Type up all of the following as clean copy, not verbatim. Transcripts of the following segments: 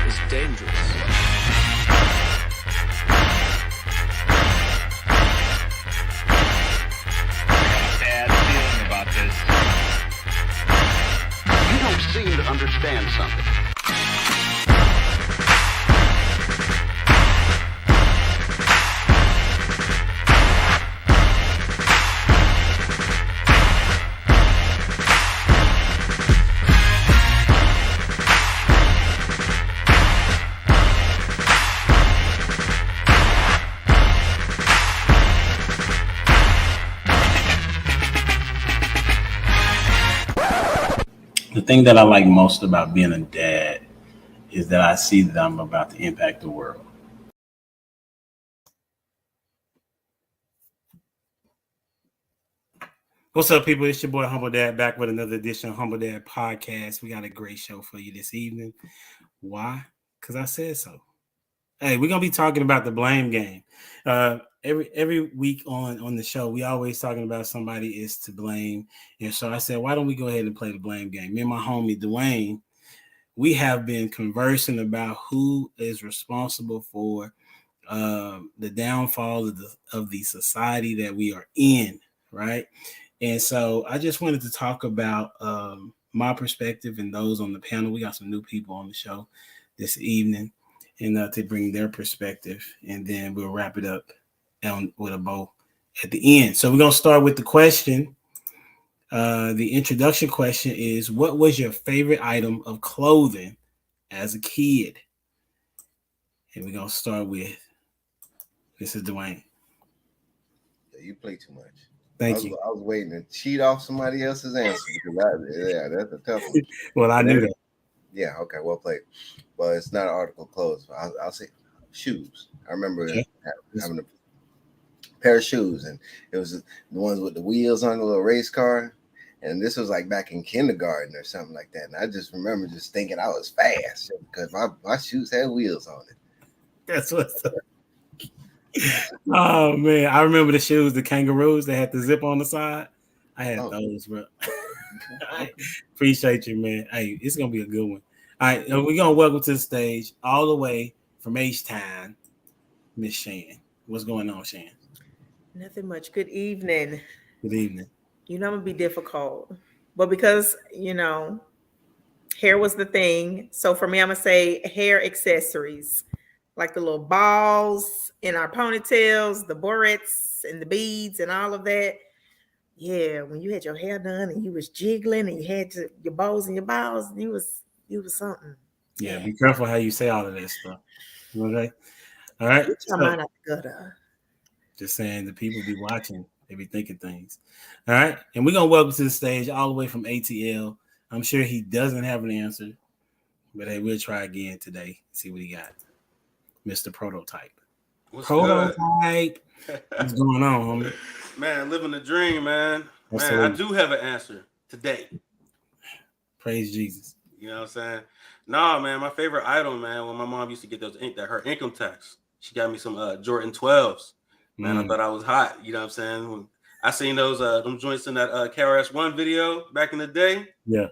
is dangerous. Bad feeling about this. You don't seem to understand something. The thing that I like most about being a dad is that I see that I'm about to impact the world. What's up, people? It's your boy Humble Dad back with another edition of Humble Dad Podcast. We got a great show for you this evening. Why? Because I said so. Hey, we're gonna be talking about the blame game. Every week on the show, we always talking about somebody is to blame. And so I said, why don't we go ahead and play the blame game? Me and my homie Dwayne, we have been conversing about who is responsible for the downfall of the society that we are in, right? And so I just wanted to talk about my perspective and those on the panel. We got some new people on the show this evening, and to bring their perspective, and then we'll wrap it up with a bow at the end. So we're going to start with the question. The introduction question is, what was your favorite item of clothing as a kid? And we're going to start with, this is Dwayne. You play too much. Thank you. I was waiting to cheat off somebody else's answer because that's a tough one. Well, I knew that. Yeah, okay, well played. Well, it's not an article of clothes. I'll say shoes. I remember having a pair of shoes, and it was the ones with the wheels on the little race car. And this was like back in kindergarten or something like that. And I just remember just thinking I was fast because my shoes had wheels on it. That's what's up. Oh man, I remember the shoes, the kangaroos that had the zip on the side. I had those, bro. I appreciate you, man. Hey, it's gonna be a good one. All right, we're gonna welcome to the stage all the way from H-Town, Miss Shan. What's going on, Shan? Nothing much. Good evening. Good evening. I'm gonna be difficult, but because hair was the thing. So for me, I'm gonna say hair accessories, like the little balls in our ponytails, the barrettes and the beads and all of that. Yeah, when you had your hair done and you was jiggling and you had your bows and your balls, you was something. Yeah, be careful how you say all of that stuff. Okay. All right. Just saying, the people be watching, they be thinking things. All right. And we're gonna welcome to the stage all the way from ATL. I'm sure he doesn't have an answer, but hey, we'll try again today. See what he got. Mr. Prototype. Prototype. What's going on, homie? Man, living the dream, man. Absolutely. Man, I do have an answer today. Praise Jesus. You know what I'm saying? Nah, man, my favorite item, man, when my mom used to get her income tax, she got me some Jordan 12s. Man, I thought I was hot. You know what I'm saying? When I seen those them joints in that KRS-One video back in the day. Yeah.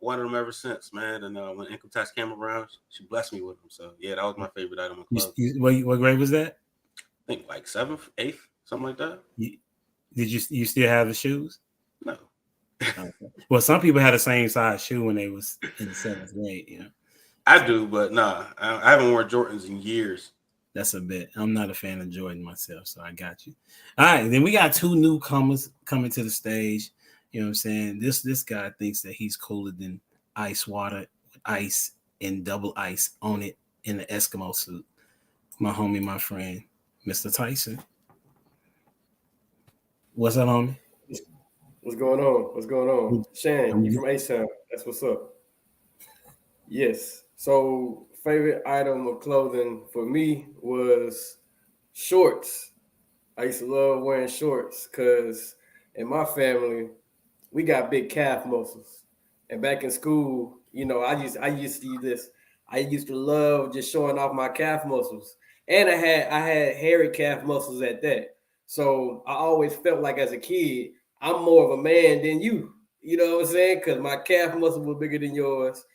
Wanted them ever since, man. And when income tax came around, she blessed me with them. So yeah, that was my favorite item of clothes. What grade was that? I think like 7th, 8th, something like that. Did you still have the shoes? No. Okay. Well, some people had the same size shoe when they was in the 7th grade. You know, I do, but nah, I haven't worn Jordans in years. That's a bit. I'm not a fan of Jordan myself, so I got you. All right, then we got two newcomers coming to the stage. You know what I'm saying? This guy thinks that he's cooler than ice water, ice and double ice on it in the Eskimo suit. My homie, my friend, Mr. Tyson. What's up, homie? What's going on? Shan, you from A-Town. That's what's up. Yes. So favorite item of clothing for me was shorts. I used to love wearing shorts because in my family, we got big calf muscles. And back in school, I used to use this. I used to love just showing off my calf muscles. And I had hairy calf muscles at that. So I always felt like as a kid, I'm more of a man than you. You know what I'm saying? Because my calf muscle was bigger than yours.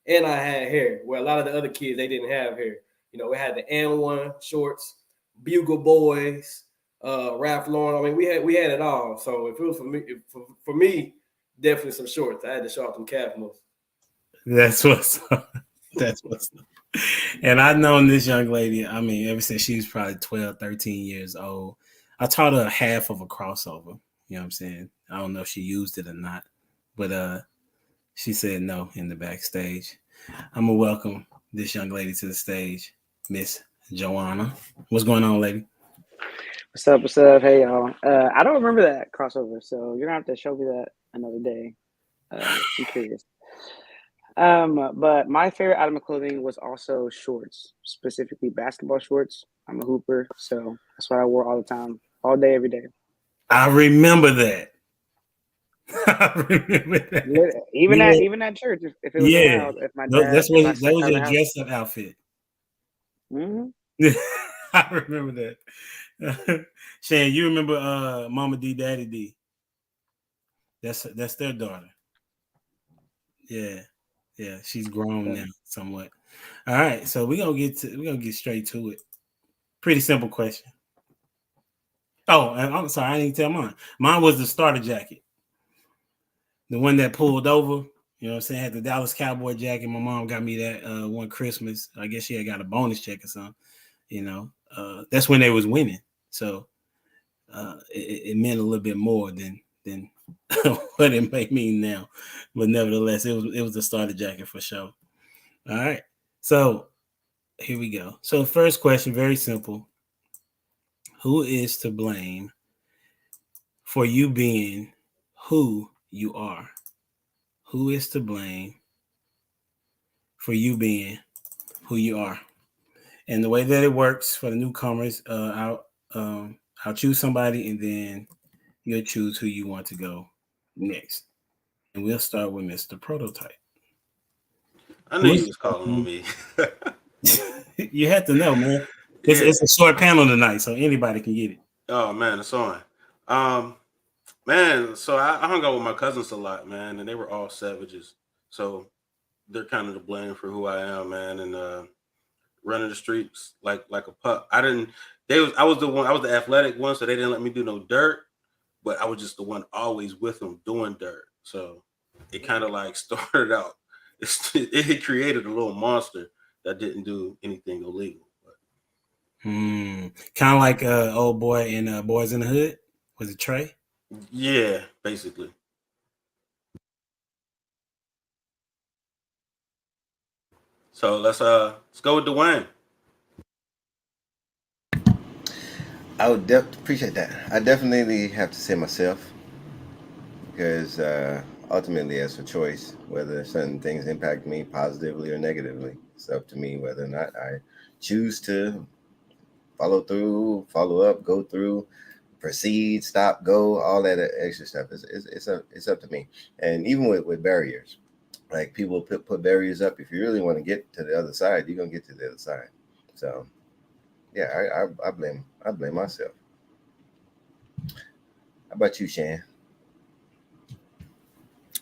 and I had hair. Where a lot of the other kids, they didn't have hair. You know, we had the N1 shorts, Bugle Boys, Ralph Lauren. I mean, we had it all. So if it was for me, definitely some shorts. I had to show off them calf muscles. That's what's up. That's what's up. And I've known this young lady, I mean, ever since she was probably 12, 13 years old. I taught her half of a crossover. You know what I'm saying? I don't know if she used it or not, but she said no in the backstage. I'm going to welcome this young lady to the stage, Miss Joanna. What's going on, lady? What's up? What's up? Hey, y'all. I don't remember that crossover, so you're going to have to show me that another day. I'm curious. But my favorite item of clothing was also shorts, specifically basketball shorts. I'm a hooper, so that's what I wore all the time, all day, every day. I remember that. I remember that. Even at church, if it was allowed, if my dad, that was your dress-up outfit. Mm-hmm. I remember that. Shane, you remember Mama D, Daddy D? That's their daughter. Yeah, she's grown now somewhat. All right, so we're gonna get straight to it. Pretty simple question. Oh, and I'm sorry, I didn't tell mine. Mine was the starter jacket. The one that pulled over, you know what I'm saying, had the Dallas Cowboy jacket. My mom got me that one Christmas. I guess she had got a bonus check or something. You know, that's when they was winning. So it meant a little bit more than what it may mean now. But nevertheless, it was the starter jacket for sure. All right. So here we go. So first question, very simple. Who is to blame for you being who you are? Who is to blame for you being who you are? And the way that it works for the newcomers, I'll choose somebody and then you'll choose who you want to go next. And we'll start with Mr. Prototype. I knew you was calling on me. You have to know, man. It's a short panel tonight, so anybody can get it. Oh man, it's on. Man, so I hung out with my cousins a lot, man, and they were all savages. So they're kind of to blame for who I am, man, and running the streets like a pup. I was the athletic one, so they didn't let me do no dirt, but I was just the one always with them doing dirt. So it kind of like started out. It created a little monster that didn't do anything illegal. Kind of like old boy in Boys in the Hood. Was it Trey? Yeah, basically. So let's go with Dwayne. I would appreciate that. I definitely have to say myself because ultimately, it's a choice whether certain things impact me positively or negatively. It's up to me whether or not I choose to follow through, follow up, go through, proceed, stop, go, all that extra stuff. It's up to me. And even with barriers, like people put barriers up. If you really want to get to the other side, you're gonna get to the other side. So yeah, I blame myself. How about you, Shan?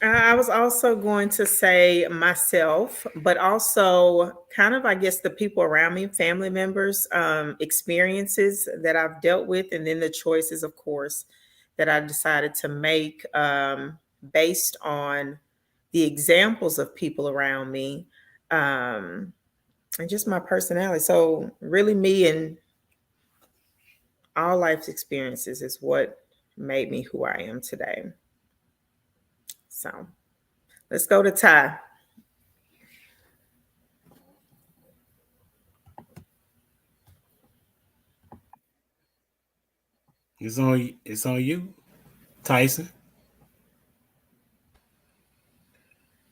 I was also going to say myself, but also kind of, I guess, the people around me, family members, experiences that I've dealt with, and then the choices, of course, that I decided to make based on the examples of people around me and just my personality. So really me and all life's experiences is what made me who I am today. So let's go to Ty. It's on you, Tyson.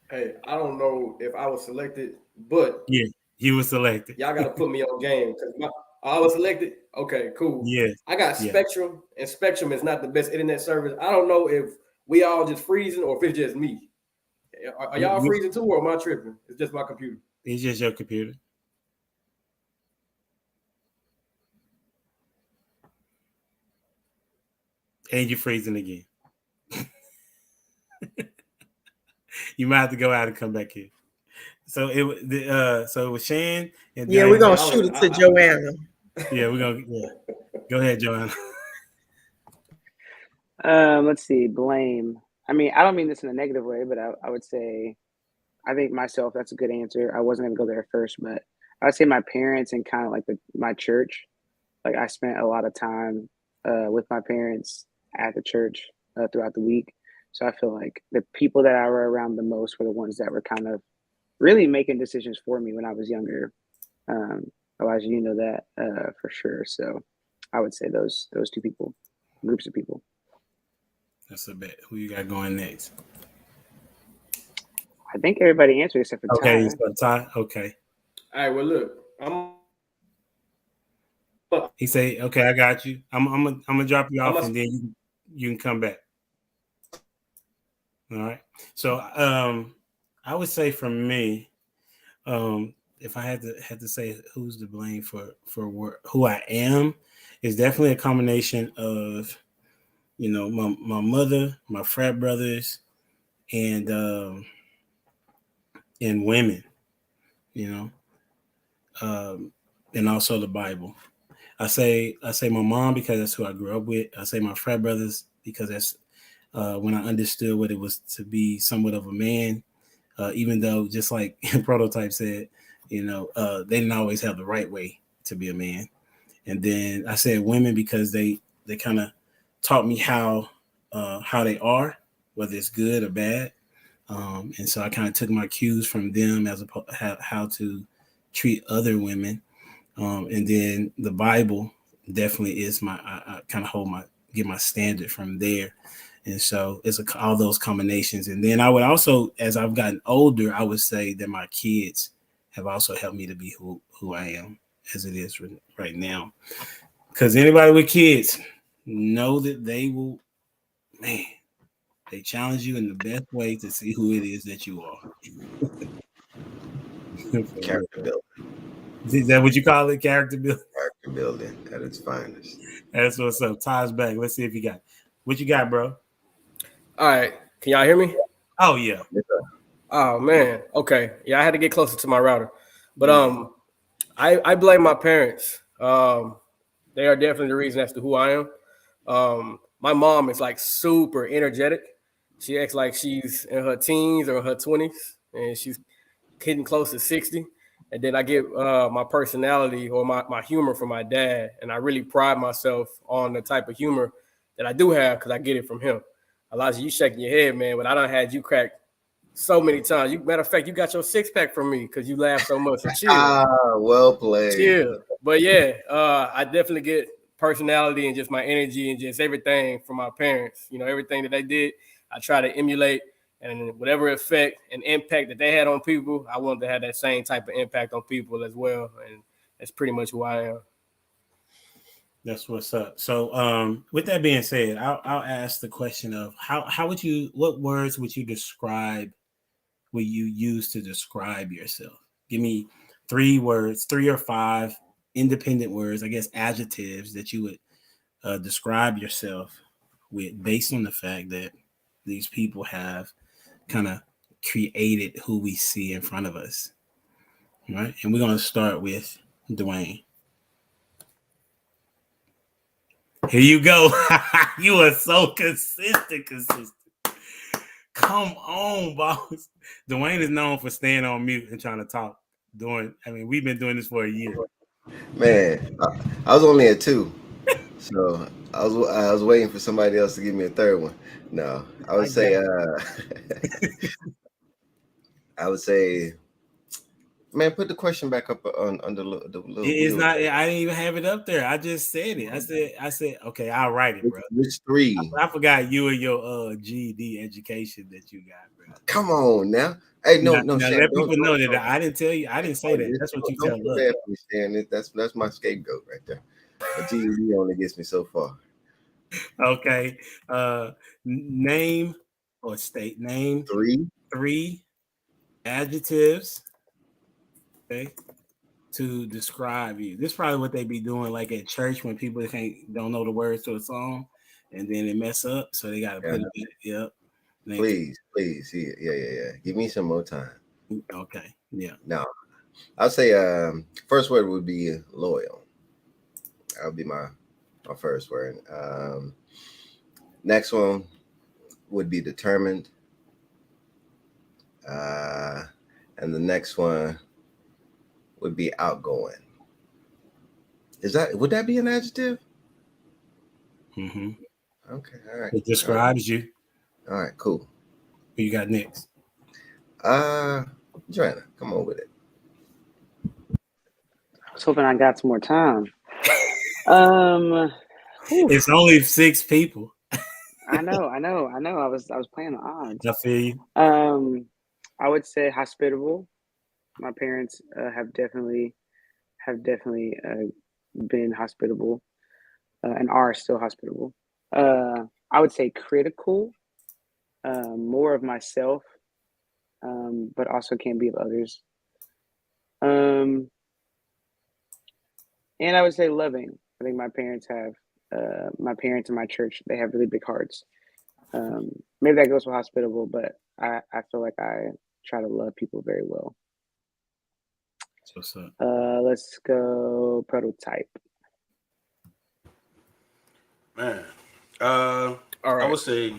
Hey, I don't know if I was selected, but Yeah, you were selected. y'all got to put me on game because I was selected. Okay, cool. Yeah, I got Spectrum, and Spectrum is not the best internet service. I don't know if we all just freezing or if it's just me. Are y'all freezing too, or am I tripping? It's just my computer. It's just your computer. And you're freezing again. You might have to go out and come back in. So it was Shan and Yeah, we're Diana. gonna shoot it to Joanna. Yeah, we're gonna go ahead, Joanna. Let's see, blame. I mean, I don't mean this in a negative way, but I would say, I think myself, that's a good answer. I wasn't gonna go there first, but I'd say my parents and kind of like my church. Like I spent a lot of time with my parents at the church throughout the week. So I feel like the people that I were around the most were the ones that were kind of really making decisions for me when I was younger. Elijah, you know that for sure. So I would say those two people, groups of people. That's a bet. Who you got going next? I think everybody answered except for Okay, Ty. so Ty. Okay. All right, well, look, He say, "Okay, I got you. I'm gonna drop you off, and then you can come back." All right. So, I would say for me, if I had to say who's to blame for who I am, is definitely a combination of, my mother, my frat brothers, and women, and also the Bible. I say my mom because that's who I grew up with. I say my frat brothers because that's when I understood what it was to be somewhat of a man, even though, just like Prototype said, they didn't always have the right way to be a man. And then I said women because they kind of taught me how they are, whether it's good or bad. And so I kind of took my cues from them as how to treat other women. And then the Bible definitely is I kind of get my standard from there. And so it's all those combinations. And then I would also, as I've gotten older, I would say that my kids have also helped me to be who I am as it is right now. Because anybody with kids know that they will, they challenge you in the best way to see who it is that you are. Character building. Is that what you call it? Character building? Character building at its finest. That's what's up. Ty's back. Let's see if you got what you got, bro. All right. Can y'all hear me? Oh, yeah. Oh, man. Okay. Yeah, I had to get closer to my router. But I blame my parents. They are definitely the reason as to who I am. My mom is like super energetic. She acts like she's in her teens or her 20s, and she's getting close to 60. And then I get my personality or my humor from my dad. And I really pride myself on the type of humor that I do have because I get it from him. Elijah, you shaking your head, man, but I done had you crack so many times. Matter of fact, you got your 6-pack from me because you laugh so much. So chill. Well played. Chill. But yeah, I definitely get personality and just my energy and just everything from my parents. Everything that they did, I try to emulate, and whatever effect and impact that they had on people, I want to have that same type of impact on people as well. And that's pretty much who I am. That's what's up. So, with that being said, I'll ask the question of what words would you use to describe yourself? Give me 3 words, 3 or 5 independent words, I guess adjectives that you would describe yourself with, based on the fact that these people have kind of created who we see in front of us. Right? And we're going to start with Dwayne. Here you go. You are so consistent. Come on, boss. Dwayne is known for staying on mute and trying to talk. We've been doing this for a year. Man, I was only at 2, so I was waiting for somebody else to give me a 3rd one. No, I would say man, put the question back up on the little. It's not. I didn't even have it up there. I just said it. I said, okay, I'll write it, bro. Which 3? I forgot you and your GED education that you got, bro. Come on now. Hey, no. Now Shane, let people know that I didn't tell you. I didn't say that. That's what you tell us. That's my scapegoat right there. But GED only gets me so far. Okay. Name or state name 3 adjectives. Okay. To describe you. This is probably what they be doing like at church when people don't know the words to a song and then they mess up. So they gotta put it. Yep. Please. Yeah. Give me some more time. Okay. Yeah. No, I'll say first word would be loyal. That would be my first word. Next one would be determined. And the next one would be outgoing. Would that be an adjective? Mm-hmm. Okay, all right. It describes you. All right, cool. Who you got next? Joanna, come on with it. I was hoping I got some more time. It's only 6 people. I know. I was playing the odds. I feel you. I would say hospitable. My parents have definitely been hospitable and are still hospitable. I would say critical, more of myself, but also can be of others. And I would say loving. I think my parents and my church, they have really big hearts. Maybe that goes for hospitable, but I feel like I try to love people very well. What's up? Let's go prototype. Man. All right. I would say.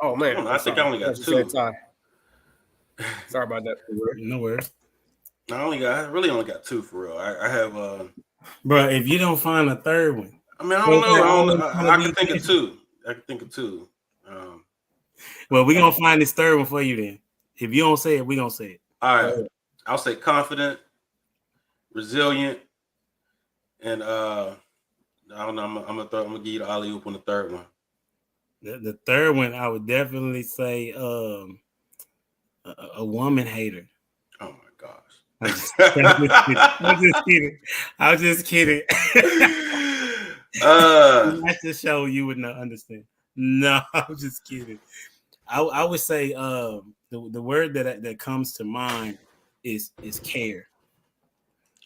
Oh man, I think I only got 2. Sorry about that. No worries. I really only got 2 for real. I have Bro, if you don't find a third one. I mean, I don't know. I can think of 2. I can think of 2. Well, we're gonna find this third one for you then. If you don't say it, we're gonna say it. All right. I'll say confident, resilient, and I don't know. I'm gonna give you the alley oop on the third one. The third one, I would definitely say a woman hater. Oh my gosh. I'm just kidding. Watch the show, you would not understand. No, I'm just kidding. I would say the word that comes to mind is care.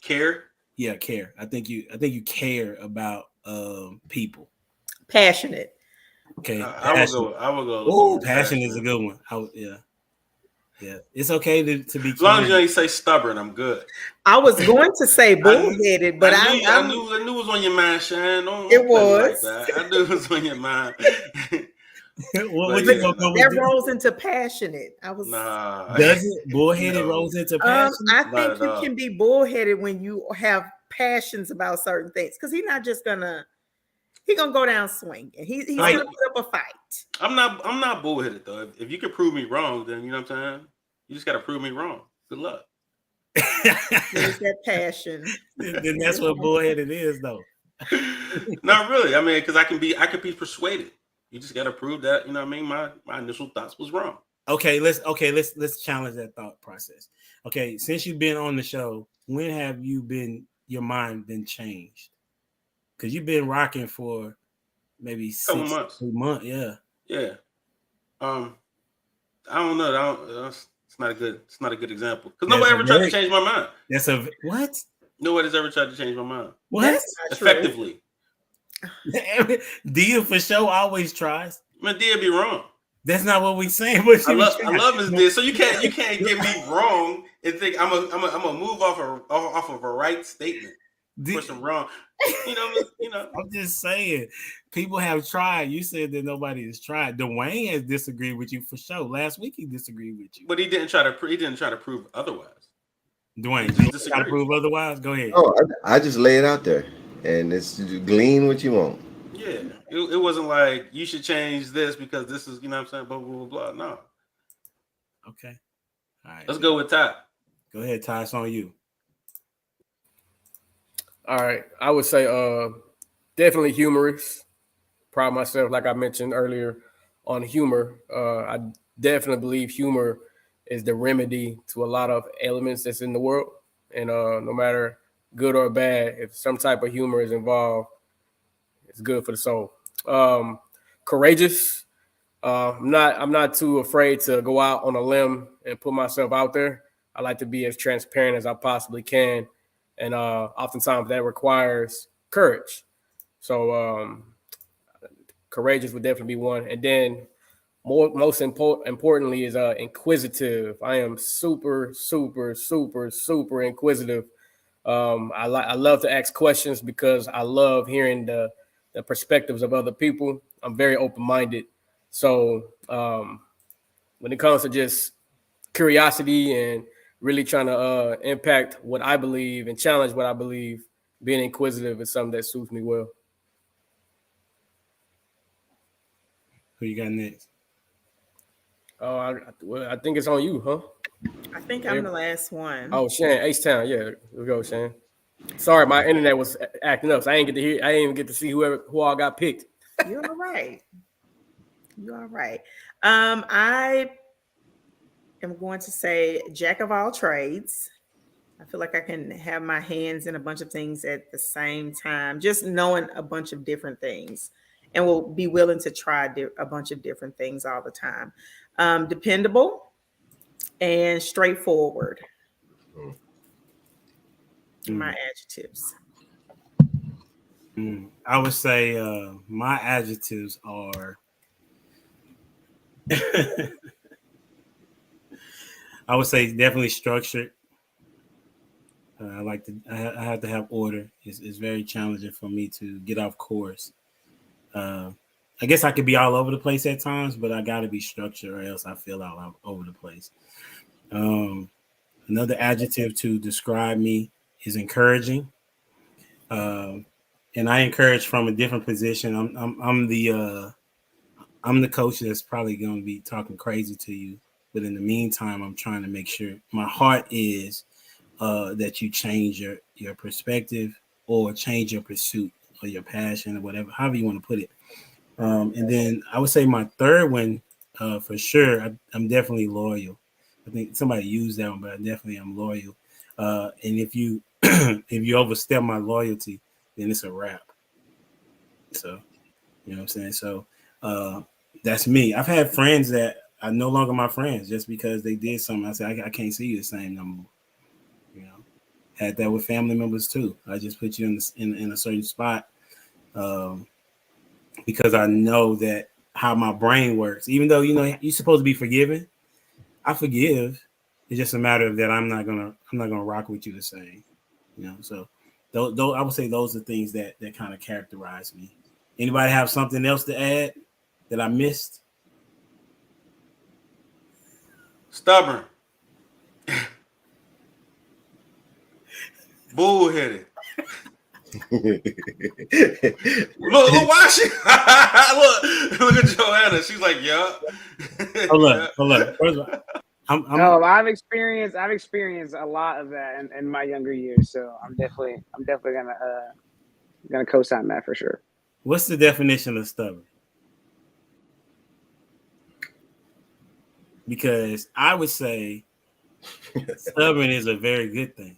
Care? Yeah, care. I think you care about people. Passionate. Okay. I will go. Oh, passion is a good one. Yeah. It's okay to be. As long as you ain't say stubborn, I'm good. I was going to say bullheaded, but I knew it was on your mind, Shane. It was. Like that. I knew it was on your mind. That rolls into passionate. Does it? Bullheaded rolls into passion? I think you can be bullheaded when you have passions about certain things, because he's not just gonna go down swinging. He's gonna put up a fight. I'm not bullheaded though. If you can prove me wrong, then you know what I'm saying. You just got to prove me wrong. Good luck. There's that passion. Then that's what bullheaded is, though. Not really. I mean, because I can be persuaded. You just got to prove that, you know what I mean, my initial thoughts was wrong. Okay, let's challenge that thought process. Okay, since you've been on the show, when have your mind been changed? Because you've been rocking for maybe 6 months. Yeah. I don't know. It's not a good example. Because nobody ever tried to change my mind. That's a what? Nobody's ever tried to change my mind. What? Effectively. Dia for sure always tries. Man, Dia be wrong. That's not what we saying. But I love Miss Dia. So you can't get me wrong and think I'm a move off of a right statement. For some wrong. You know. I'm just saying, people have tried. You said that nobody has tried. Dwayne has disagreed with you for sure. Last week he disagreed with you, but he didn't try to prove otherwise. Dwayne, you try to prove otherwise? Go ahead. Oh, I just lay it out there, and it's glean what you want. Yeah, it wasn't like you should change this because this is, you know what I'm saying, blah blah blah blah. No. Okay. All right. Let's go with Ty. Go ahead, Ty. It's on you. All right, I would say definitely humorous. Pride myself, like I mentioned earlier, on humor. I definitely believe humor is the remedy to a lot of ailments that's in the world. And no matter good or bad, if some type of humor is involved, it's good for the soul. Courageous. I'm not too afraid to go out on a limb and put myself out there. I like to be as transparent as I possibly can. And oftentimes that requires courage. So courageous would definitely be one. And then importantly is inquisitive. I am super inquisitive. I love to ask questions because I love hearing the perspectives of other people. I'm very open-minded. So when it comes to just curiosity and really trying to impact what I believe and challenge what I believe, being inquisitive is something that suits me well. Who you got next? Oh, I think it's on you, huh? I think I'm the last one. Oh, Shan, H-Town. Yeah, we go, Shan. Sorry, my internet was acting up, so I didn't even get to see who all got picked. You're all right. You all right. I am going to say jack of all trades. I feel like I can have my hands in a bunch of things at the same time, just knowing a bunch of different things, and will be willing to try a bunch of different things all the time. Dependable and straightforward. My adjectives. I would say my adjectives are I would say definitely structured. I have to have order. It's very challenging for me to get off course. I guess I could be all over the place at times, but I got to be structured or else I feel all over the place. Another adjective to describe me is encouraging. And I encourage from a different position. I'm the coach that's probably going to be talking crazy to you, but in the meantime, I'm trying to make sure my heart is that you change your perspective or change your pursuit or your passion or whatever, however you want to put it. And then I would say my third one, for sure, I'm definitely loyal. I think somebody used that one, but I definitely am loyal. And if you if you overstep my loyalty, then it's a wrap. So, you know what I'm saying? So that's me. I've had friends that are no longer my friends just because they did something. I said, I can't see you the same no more. You know, had that with family members too. I just put you in a certain spot because I know that how my brain works. Even though, you know, you're supposed to be forgiving, I forgive. It's just a matter of that I'm not gonna rock with you the same. You know, so I would say those are things that kind of characterize me. Anybody have something else to add that I missed? Stubborn. Bullheaded. look, why she look at Joanna. She's like, yeah. Hold up. First of all, I've experienced a lot of that in my younger years, so I'm definitely gonna co-sign that for sure. What's the definition of stubborn? Because I would say stubborn is a very good thing.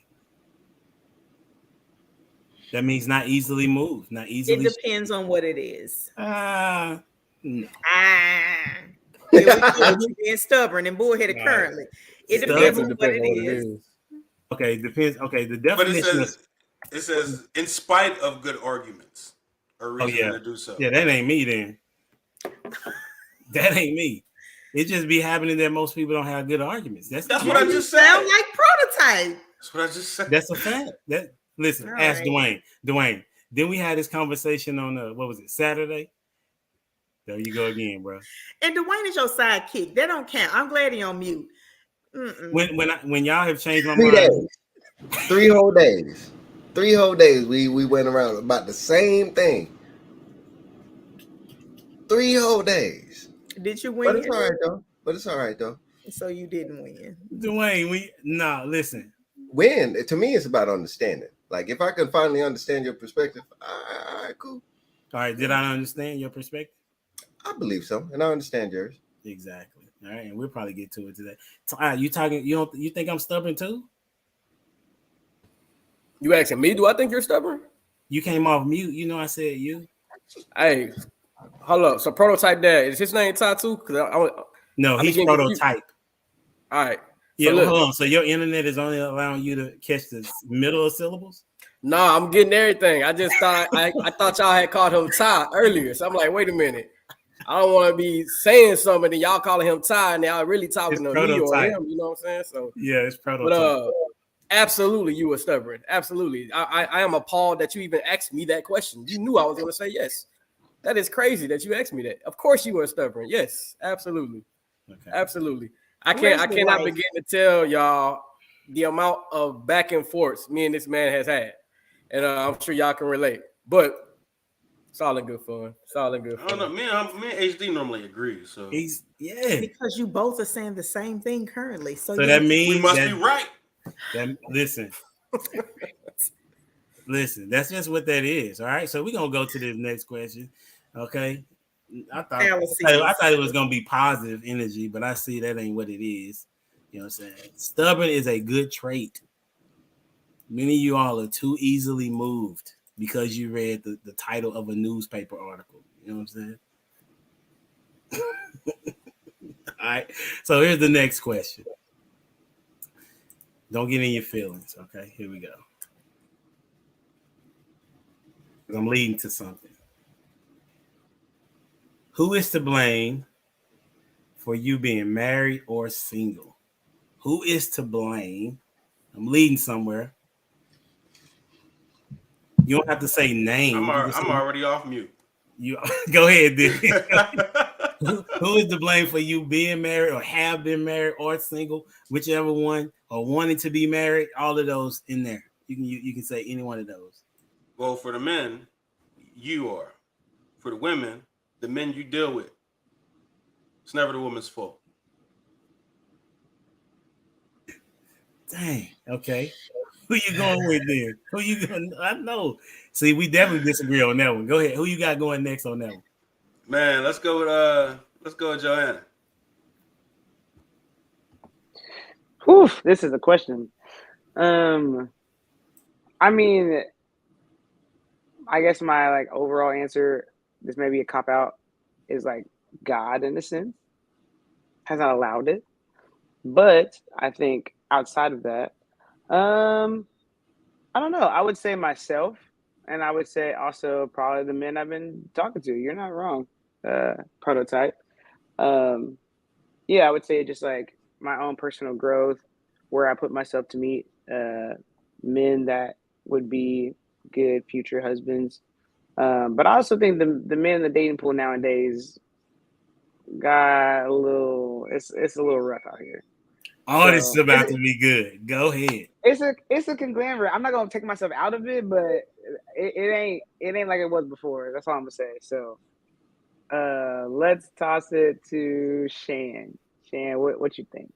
That means not easily moved, not easily. It depends on what it is. No. Being stubborn and bullheaded currently. It depends on what it is. Okay, it depends. Okay, the definition it says in spite of good arguments or reason to do so. Yeah, that ain't me then. That ain't me. It just be happening that most people don't have good arguments. That's what I just said. Sound like prototype. That's what I just said. That's a fact. Listen, all ask right. Dwayne. Then we had this conversation on what was it, Saturday? There you go again, bro. And Dwayne is your sidekick. That don't count. I'm glad he on mute. When y'all have changed my 3 mind, days, 3 whole days, 3 whole days. We went around about the same thing. 3 whole days. Did you win? But it's all right though. So you didn't win, Dwayne. Listen. Win to me, it's about understanding. Like if I can finally understand your perspective, all right, cool. All right, did I understand your perspective? I believe so, and I understand yours. Exactly. All right, and we'll probably get to it today. You talking? You think I'm stubborn too? You asking me? Do I think you're stubborn? You came off mute. You know I said you. Hey, hold up. So prototype dad, is his name Tatu? No, he's prototype. All right. Yeah, so hold on. So your internet is only allowing you to catch the middle of syllables? No, I'm getting everything. I just thought I thought y'all had called him Ty earlier. So I'm like, wait a minute. I don't want to be saying something and y'all calling him Ty and y'all really talking It's to me or prototype. him. You know what I'm saying? So Yeah, it's prototype. but absolutely, you were stubborn. Absolutely. I am appalled that you even asked me that question. You knew I was going to say yes. That is crazy that you asked me that. Of course you were stubborn. Yes, absolutely. Okay. Absolutely. I Where's the cannot wife? begin to tell y'all the amount of back and forth me and this man has had. And I'm sure y'all can relate. But it's all in good fun. It's all in good I don't know. fun. Me and HD normally agree. So Because you both are saying the same thing currently. So that means we must that, be right. listen. Listen, that's just what that is. All right. So we're gonna go to the next question. Okay. I thought it was gonna be positive energy, but I see that ain't what it is. You know what I'm saying? Stubborn is a good trait. Many of you all are too easily moved because you read the title of a newspaper article. You know what I'm saying? All right. So here's the next question. Don't get in your feelings. Okay, here we go. I'm leading to something. Who is to blame for you being married or single? Who is to blame? I'm leading somewhere. You don't have to say name. I'm already off mute. You go ahead, then. Who is to blame for you being married or have been married or single, whichever one, or wanting to be married? All of those in there. You can say any one of those. Well, for the men, you are. For the women, the men you deal with. It's never the woman's fault. Dang. Okay. Who you going with then? Who you going? I know. See, we definitely disagree on that one. Go ahead. Who you got going next on that one? Man, let's go with Joanna. Whew, this is a question. I mean, I guess my overall answer, this may be a cop out, is God in a sense has not allowed it. But I think outside of that, I don't know. I would say myself, and I would say also probably the men I've been talking to. You're not wrong, prototype. Yeah, I would say just my own personal growth, where I put myself to meet men that would be good future husbands. But I also think the men in the dating pool nowadays got a little. It's a little rough out here. Oh, this is about to be good. Go ahead. It's a conglomerate. I'm not gonna take myself out of it, but it ain't like it was before. That's all I'm gonna say. So, let's toss it to Shan. Shan, what you think?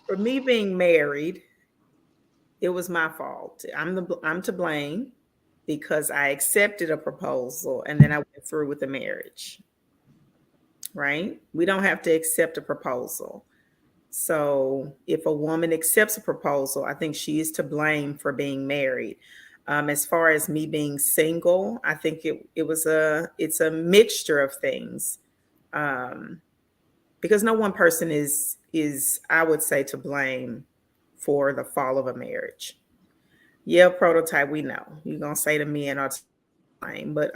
For me being married, it was my fault. I'm to blame because I accepted a proposal and then I went through with the marriage. Right? We don't have to accept a proposal. So if a woman accepts a proposal, I think she is to blame for being married. As far as me being single, I think it's a mixture of things. Because no one person is I would say to blame for the fall of a marriage. Yeah, prototype, we know. You're gonna say to me and our time, but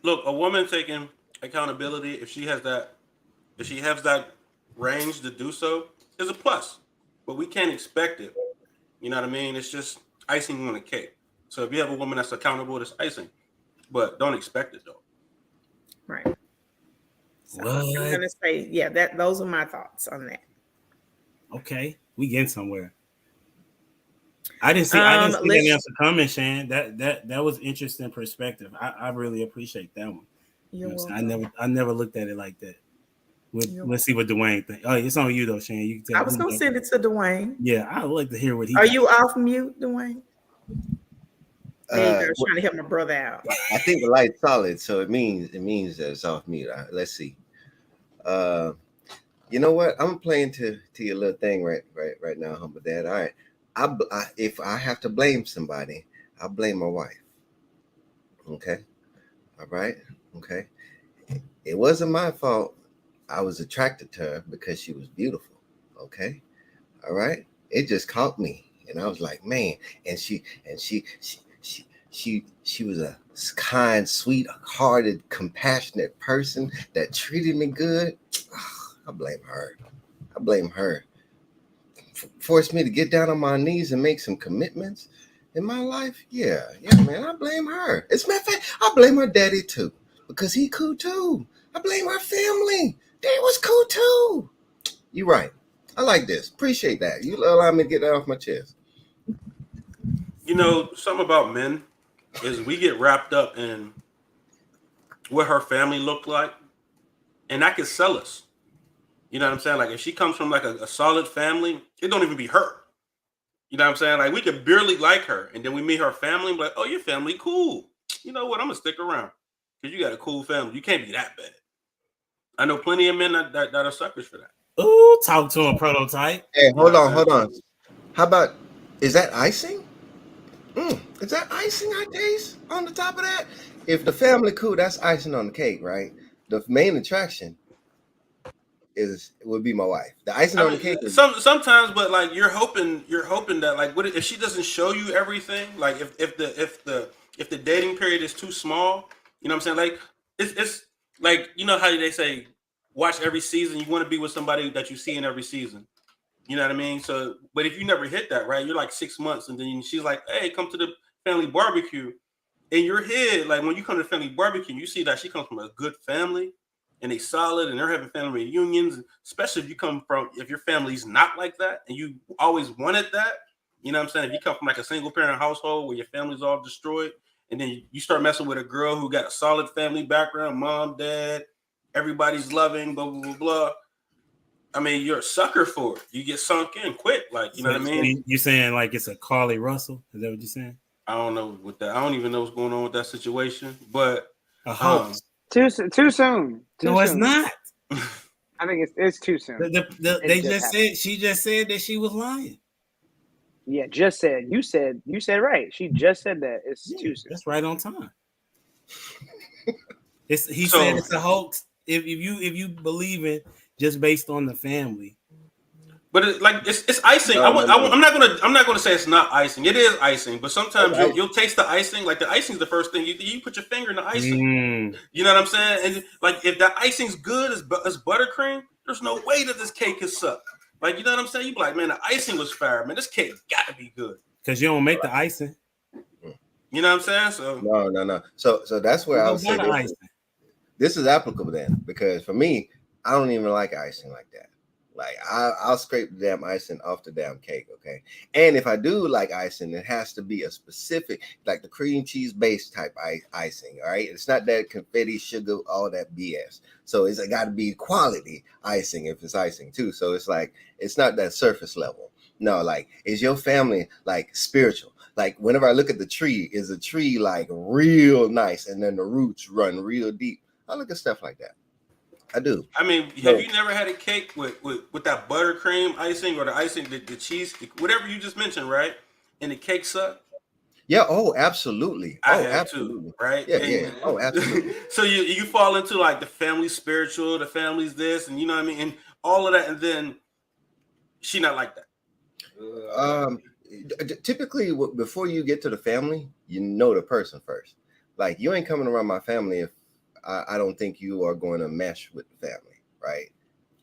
Look, a woman taking accountability, if she has that range to do so, is a plus. But we can't expect it. You know what I mean? It's just icing on the cake. So if you have a woman that's accountable, that's icing. But don't expect it though. right. So I'm gonna say, yeah, those are my thoughts on that. Okay, we getting somewhere. I didn't see that answer coming, Shan. That was interesting perspective. I really appreciate that one. You're welcome. I never looked at it like that. Let's see what Dwayne thinks. Oh, it's on you though, Shan. You can tell. I was gonna send it to Dwayne. Yeah, I would like to hear what he. Are you off mute, Dwayne? There you go. Trying to help my brother out. I think the light's solid, so it means that it's off mute. Let's see. You know what? I'm playing to your little thing right now, humble dad. All right. If I have to blame somebody, I'll blame my wife. Okay. All right. Okay. It wasn't my fault. I was attracted to her because she was beautiful. Okay. All right. It just caught me. And I was like, man, and she was a kind, sweet-hearted, compassionate person that treated me good. I blame her. Forced me to get down on my knees and make some commitments in my life. Yeah, man, I blame her. It's my fact. I blame her daddy too, because he cool too. I blame her family. They was cool too. You right. I like this. Appreciate that. You allow me to get that off my chest. You know, something about men is we get wrapped up in what her family looked like, and that could sell us. You know what I'm saying? Like if she comes from like a solid family, it don't even be her. You know what I'm saying? Like we could barely like her, and then we meet her family and be like, oh, your family cool. You know what? I'm gonna stick around because you got a cool family. You can't be that bad. I know plenty of men that are suckers for that. Ooh, talk to a prototype. Hey, hold on. How about, is that icing? Is that icing I taste on the top of that? If the family cool, that's icing on the cake, right? The main attraction would be my wife. The icing on the cake. Sometimes, but like you're hoping that like what if she doesn't show you everything? Like if the dating period is too small, you know what I'm saying? Like it's like, you know how they say watch every season. You want to be with somebody that you see in every season. You know what I mean? So, but if you never hit that, right? You're like 6 months, and then she's like, "Hey, come to the family barbecue." In your head, like when you come to the family barbecue, you see that she comes from a good family, and they solid, and they're having family reunions. Especially if your family's not like that, and you always wanted that. You know what I'm saying? If you come from like a single parent household where your family's all destroyed, and then you start messing with a girl who got a solid family background, mom, dad, everybody's loving, blah blah blah blah. I mean, you're a sucker for it. You get sunk in quick, like, you know what I mean? You're saying like it's a Carly Russell? Is that what you're saying? I don't know with that. I don't even know what's going on with that situation. But a hoax. Too soon. No, it's not. I think it's too soon. She just said that she was lying. Yeah, just said. You said right. She just said that it's too soon. That's right on time. He said it's a hoax. If you believe it just based on the family. But it's icing. I'm not gonna say it's not icing. It is icing, but sometimes you'll taste the icing. Like the icing's the first thing you put your finger in the icing. You know what I'm saying? And like if that icing's good as buttercream, there's no way that this cake is suck. Like, you know what I'm saying? You be like, man, the icing was fire, man. This cake got to be good because you don't make the icing. You know what I'm saying? So no. So that's where I was saying this is applicable then, because for me, I don't even like icing like that. Like I'll scrape the damn icing off the damn cake, okay? And if I do like icing, it has to be a specific, like the cream cheese based type icing, all right? It's not that confetti, sugar, all that BS. So it's got to be quality icing if it's icing too. So it's like, it's not that surface level. No, like, is your family like spiritual? Like whenever I look at the tree, is the tree like real nice and then the roots run real deep? I look at stuff like that. I do. I mean, have you never had a cake with that buttercream icing or the icing, the cheese, whatever you just mentioned, right? And the cake sucked? Yeah. Oh, absolutely. I have too, right? Yeah. Oh, absolutely. So you fall into like the family spiritual, the family's this, and you know what I mean, and all of that, and then she not like that. Typically, before you get to the family, you know the person first. Like you ain't coming around my family if I don't think you are going to mesh with the family, right?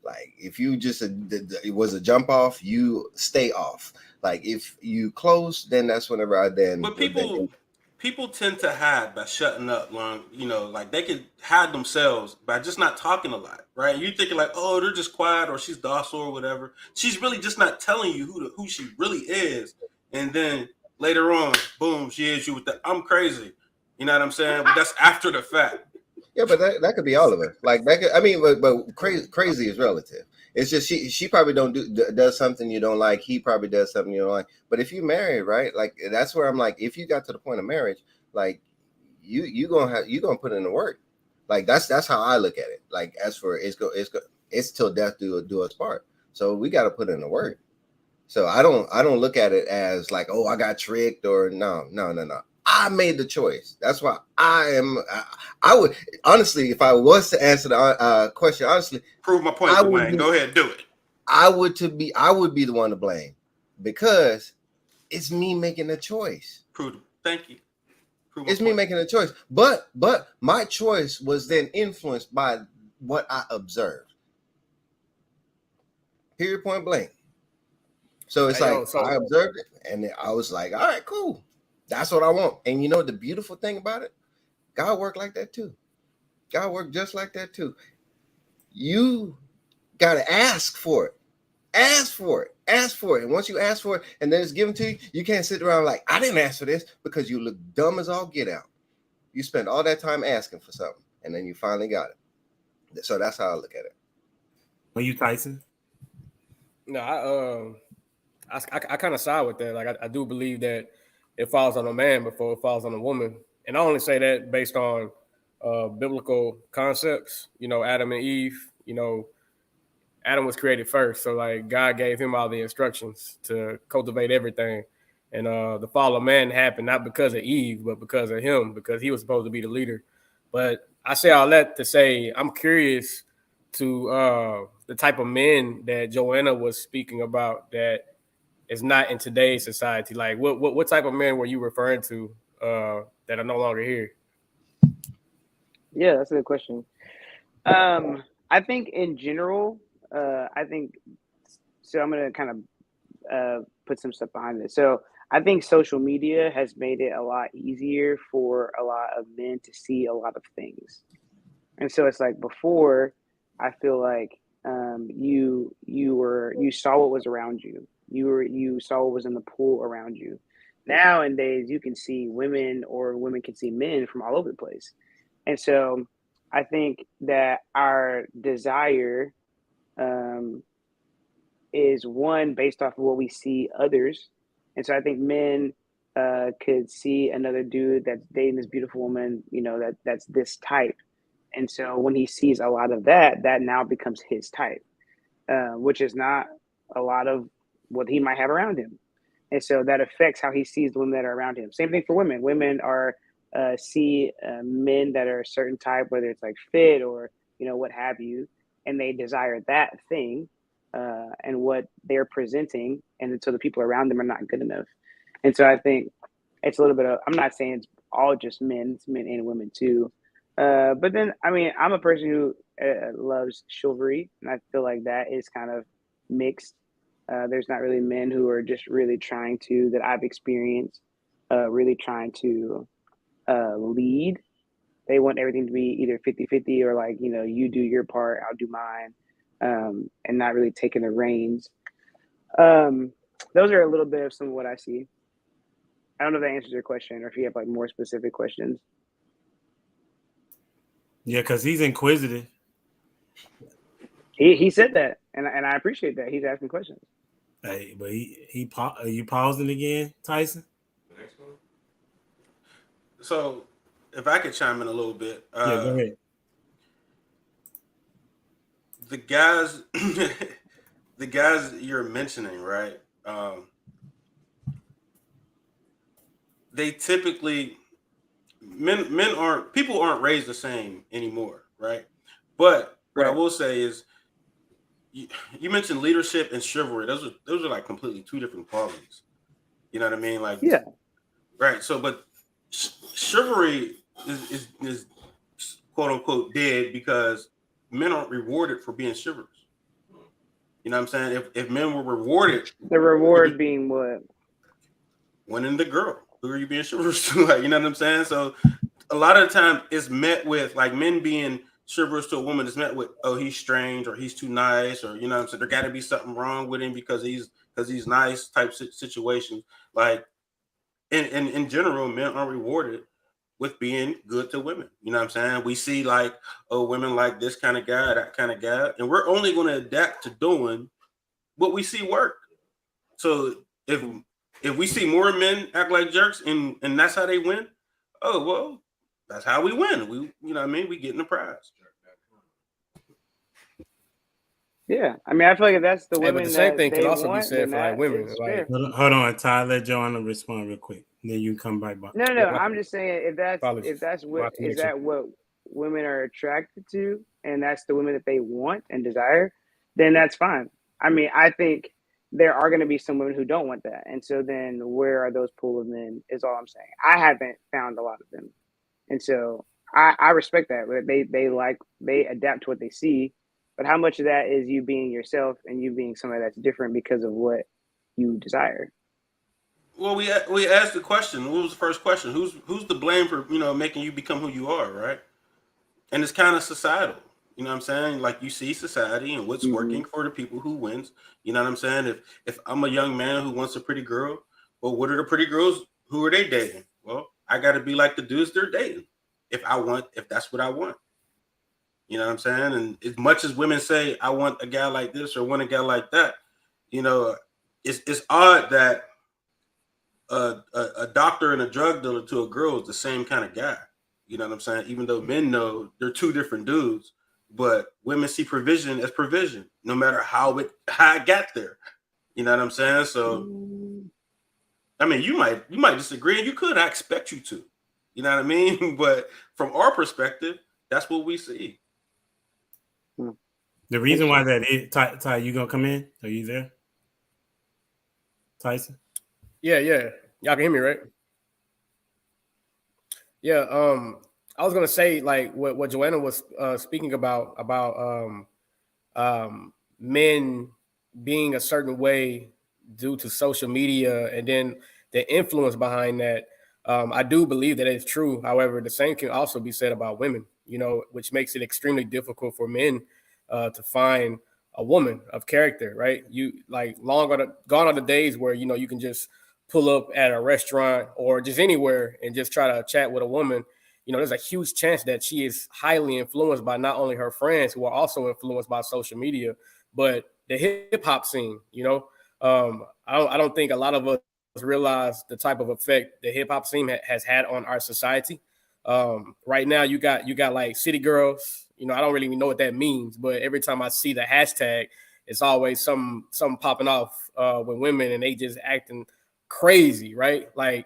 Like if you just it was a jump off, you stay off. Like if you close, then that's whenever I then. But people tend to hide by shutting up long. You know, like they can hide themselves by just not talking a lot, right? You thinking like, oh, they're just quiet or she's docile or whatever. She's really just not telling you who she really is, and then later on, boom, she hits you with the I'm crazy. You know what I'm saying? But that's after the fact. Yeah, but that could be all of it. Like that could, I mean, but crazy is relative. It's just she probably does something you don't like. He probably does something you don't like. But if you marry, right? Like that's where I'm like, if you got to the point of marriage, like you gonna put in the work. Like that's how I look at it. Like as for it's till death do us part. So we got to put in the work. So I don't look at it as like, oh, I got tricked or no. I made the choice. That's why I would honestly, if I was to answer the question honestly, prove my point, Dwayne. Go ahead, do it. I would be the one to blame because it's me making a choice. Prudent. Thank you. It's me making a choice. But my choice was then influenced by what I observed. Period, point blank. So it's I observed it, and I was like, all right, cool. That's what I want. And you know the beautiful thing about it? God worked like that too. God worked just like that too. You got to ask for it. Ask for it. Ask for it. And once you ask for it and then it's given to you, you can't sit around like, I didn't ask for this, because you look dumb as all get out. You spend all that time asking for something and then you finally got it. So that's how I look at it. Are you Tyson? No, I kind of side with that. Like I do believe that it falls on a man before it falls on a woman. And I only say that based on biblical concepts. You know, Adam and Eve, you know, Adam was created first. So like God gave him all the instructions to cultivate everything. And the fall of man happened not because of Eve, but because of him, because he was supposed to be the leader. But I say all that to say I'm curious to the type of men that Joanna was speaking about that is not in today's society. Like what type of men were you referring to that are no longer here? Yeah, that's a good question. I think in general, I think so. I'm gonna kind of put some stuff behind it. So I think social media has made it a lot easier for a lot of men to see a lot of things, and so it's like before. I feel like you saw what was around you. You saw what was in the pool around you. Nowadays, you can see women, or women can see men from all over the place, and so I think that our desire is one based off of what we see others. And so I think men could see another dude that's dating this beautiful woman, you know, that's this type. And so when he sees a lot of that, that now becomes his type, which is not a lot of what he might have around him. And so that affects how he sees the women that are around him. Same thing for women. Women are see men that are a certain type, whether it's like fit or, you know, what have you, and they desire that thing and what they're presenting. And so the people around them are not good enough. And so I think it's a little bit of, I'm not saying it's all just men, it's men and women too. But then, I mean, I'm a person who loves chivalry, and I feel like that is kind of mixed. There's not really men who are just really trying to, that I've experienced, really trying to lead. They want everything to be either 50-50 or like, you know, you do your part, I'll do mine, and not really taking the reins. Those are a little bit of some of what I see. I don't know if that answers your question or if you have like more specific questions. Yeah, because he's inquisitive. He said that, and I appreciate that. He's asking questions. Hey, but are you pausing again, Tyson? The next one. So, if I could chime in a little bit, yeah, go ahead. The guys, the guys you're mentioning, right? They typically people aren't raised the same anymore, right? But what I will say is, you mentioned leadership and chivalry. Those are like completely two different qualities. You know what I mean? Like, yeah, right. So, but chivalry is quote unquote dead because men aren't rewarded for being chivalrous. You know what I'm saying? If men were rewarded, the reward being what? Winning the girl. Who are you being chivalrous to? Like, you know what I'm saying? So a lot of the time it's met with like men being chivalrous to a woman is met with, oh, he's strange or he's too nice, or you know what I'm saying, there got to be something wrong with him because he's nice type situation. Like in general, men are rewarded with being good to women. You know what I'm saying? We see like, oh, women like this kind of guy, that kind of guy, and we're only going to adapt to doing what we see work. So if we see more men act like jerks and that's how they win, oh well, that's how we win. We, you know what I mean? We getting the prize. Yeah, I mean, I feel like if that's the women. But the same thing can also want, be said for like women. Like, hold on, Ty. Let Joanna respond real quick. Then you come back. No. I'm just saying if that's what is that what women are attracted to, and that's the women that they want and desire, then that's fine. I mean, I think there are going to be some women who don't want that. And so then where are those pool of men is all I'm saying. I haven't found a lot of them. And so I respect that. They adapt to what they see, but how much of that is you being yourself and you being somebody that's different because of what you desire? Well, we asked the question. What was the first question? Who's to blame for making you become who you are, right? And it's kind of societal. You know what I'm saying? Like you see society and what's working for the people who wins. You know what I'm saying? If I'm a young man who wants a pretty girl, well, what are the pretty girls? Who are they dating? Well, I got to be like the dudes they're dating. If that's what I want. You know what I'm saying? And as much as women say, I want a guy like this or want a guy like that, it's odd that a doctor and a drug dealer to a girl is the same kind of guy. You know what I'm saying? Even though men know they're two different dudes, but women see provision as provision, no matter how it got there. You know what I'm saying? So, I mean, you might disagree, and you could. I expect you to. You know what I mean? But from our perspective, that's what we see. The reason why that is, Ty, you gonna come in? Are you there, Tyson? Yeah. Y'all can hear me, right? Yeah. I was gonna say like what Joanna was speaking about men being a certain way due to social media, and then the influence behind that. I do believe that it's true. However, the same can also be said about women, which makes it extremely difficult for men to find a woman of character, right? You like gone are the days where, you can just pull up at a restaurant or just anywhere and just try to chat with a woman. There's a huge chance that she is highly influenced by not only her friends who are also influenced by social media, but the hip hop scene. I don't think a lot of us realize the type of effect the hip hop scene has had on our society. Right now, you got like city girls. I don't really know what that means, but every time I see the hashtag, it's always some popping off with women, and they just acting crazy, right? Like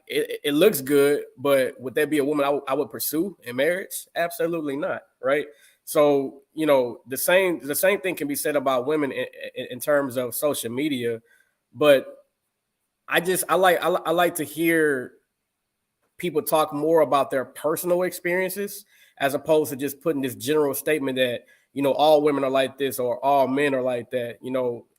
it looks good, but would that be a woman I would pursue in marriage? Absolutely not, right? So the same thing can be said about women in terms of social media, but I like to hear people talk more about their personal experiences as opposed to just putting this general statement that all women are like this or all men are like that.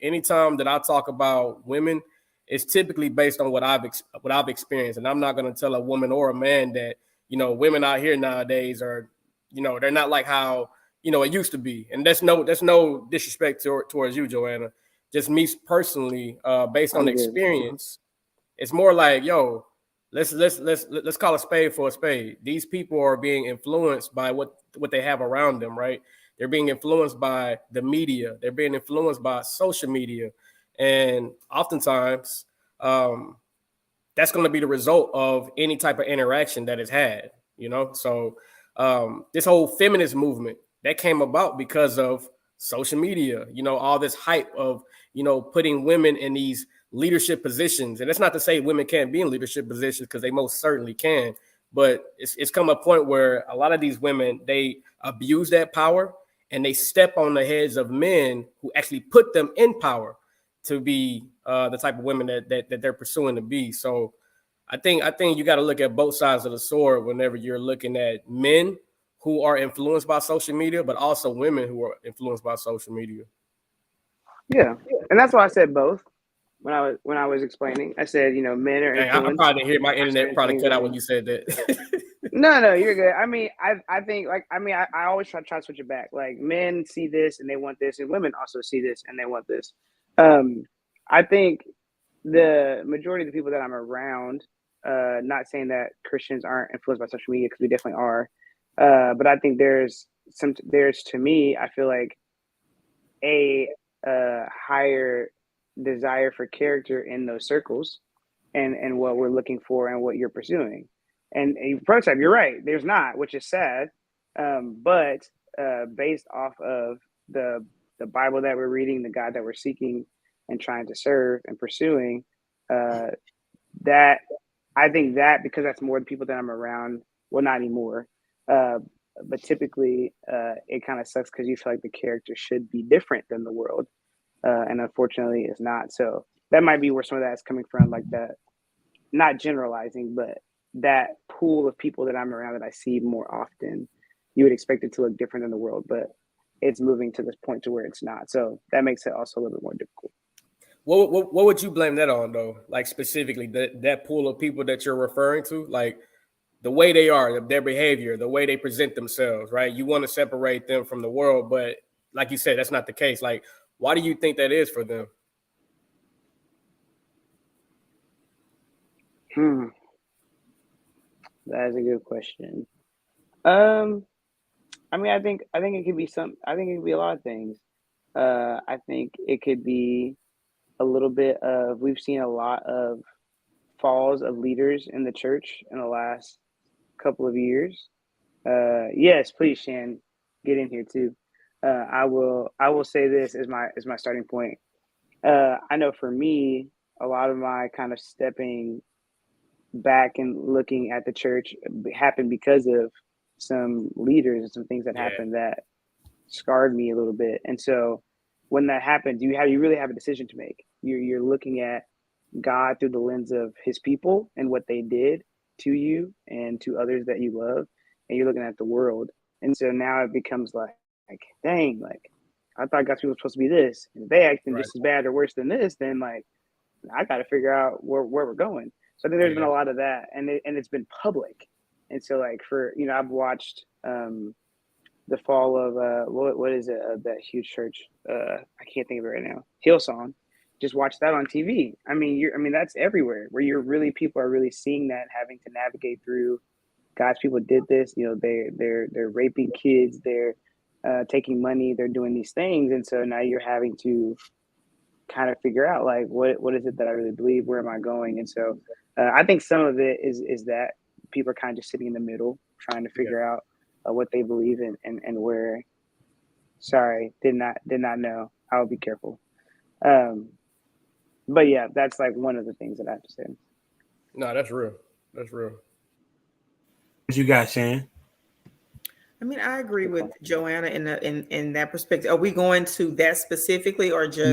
Anytime that I talk about women, it's typically based on what I've experienced, and I'm not going to tell a woman or a man that women out here nowadays are they're not like how it used to be. And that's no disrespect towards you, Joanna. Just me personally, based on experience, it's more like, yo, let's call a spade for a spade. These people are being influenced by what they have around them, right? They're being influenced by the media. They're being influenced by social media. And oftentimes, that's going to be the result of any type of interaction that is had, So this whole feminist movement that came about because of social media, all this hype of, putting women in these leadership positions. And that's not to say women can't be in leadership positions, because they most certainly can. But it's come a point where a lot of these women, they abuse that power and they step on the heads of men who actually put them in power to be the type of women that they're pursuing to be. So I think you got to look at both sides of the sword whenever you're looking at men who are influenced by social media, but also women who are influenced by social media. Yeah, and that's why I said both when I was explaining. I said, men are influenced. I probably didn't hear my internet probably cut out when you said that. No, you're good. I mean, I think I always try to switch it back. Like men see this and they want this, and women also see this and they want this. I think the majority of the people that I'm around, not saying that Christians aren't influenced by social media, because we definitely are, but I think there's to me, I feel like a higher desire for character in those circles and what we're looking for and what you're pursuing. And a prototype, you're right, there's not, which is sad. But based off of the Bible that we're reading, the God that we're seeking and trying to serve and pursuing, that I think that because that's more the people that I'm around, well, not anymore. But typically it kind of sucks because you feel like the character should be different than the world. and unfortunately it's not. So that might be where some of that's coming from, like that, not generalizing, but that pool of people that I'm around that I see more often, you would expect it to look different in the world, but it's moving to this point to where it's not. So that makes it also a little bit more difficult. What would you blame that on, though? Like specifically that pool of people that you're referring to, like the way they are, their behavior, the way they present themselves, right? You want to separate them from the world, but like you said, that's not the case. Like, why do you think that is for them? That is a good question. I mean, I think it could be I think it could be a lot of things. I think it could be a little bit of, we've seen a lot of falls of leaders in the church in the last couple of years. Yes, please, Shan, get in here too. I will say this as my starting point. I know for me, a lot of my kind of stepping back and looking at the church happened because of some leaders and some things that happened that scarred me a little bit. And so when that happens, you really have a decision to make. You're looking at God through the lens of his people and what they did to you and to others that you love, and you're looking at the world. And so now it becomes like dang, like I thought God's people were supposed to be this, and if they acting just as bad or worse than this, then like I got to figure out where we're going. So I think there's been a lot of that, and it's been public. And so like for, I've watched the fall of what is it, that huge church, I can't think of it right now, Hillsong. Just watch that on TV. I mean that's everywhere, where people are really seeing that, having to navigate through God's people did this, they're raping kids, they're taking money, they're doing these things. And so now you're having to kind of figure out like what is it that I really believe, where am I going? And so I think some of it is that people are kind of just sitting in the middle trying to figure out what they believe in and where. Sorry, did not know. I'll be careful. But yeah, that's like one of the things that I have to say. No, that's real. What you got, Shan? I mean, I agree with Joanna in that perspective. Are we going to that specifically, or just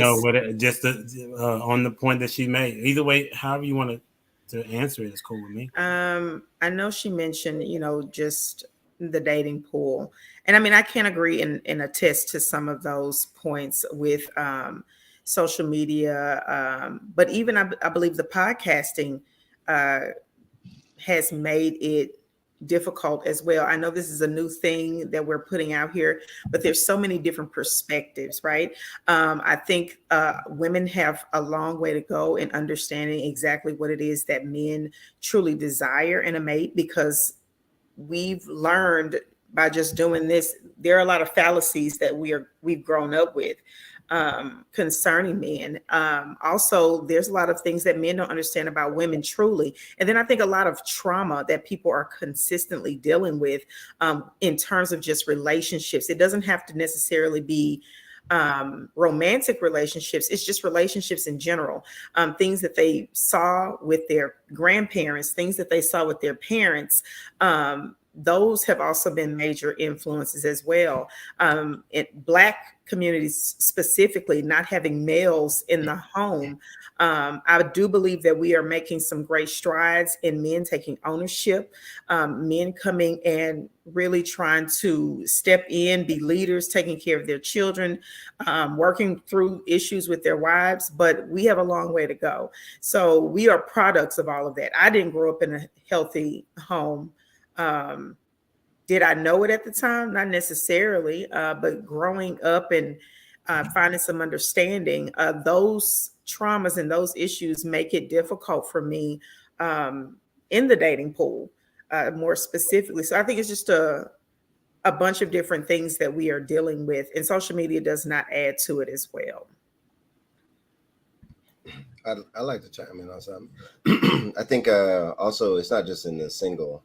just on the point that she made? Either way, however you want to answer it is cool with me. I know she mentioned, just the dating pool, and I mean, I can agree and attest to some of those points with social media, but even I believe the podcasting has made it difficult as well. I know this is a new thing that we're putting out here, but there's so many different perspectives, right? I think women have a long way to go in understanding exactly what it is that men truly desire in a mate, because we've learned by just doing this, there are a lot of fallacies that we've grown up with concerning men. Also, there's a lot of things that men don't understand about women truly. And then I think a lot of trauma that people are consistently dealing with in terms of just relationships. It doesn't have to necessarily be romantic relationships. It's just relationships in general. Things that they saw with their grandparents, things that they saw with their parents. Those have also been major influences as well. In Black communities specifically, not having males in the home. I do believe that we are making some great strides in men taking ownership, men coming and really trying to step in, be leaders, taking care of their children, working through issues with their wives, but we have a long way to go. So we are products of all of that. I didn't grow up in a healthy home. Did I know it at the time? Not necessarily, but growing up and finding some understanding, those traumas and those issues make it difficult for me in the dating pool, more specifically. So I think it's just a bunch of different things that we are dealing with, and social media does not add to it as well. I like to chime in on something. I think also it's not just in the single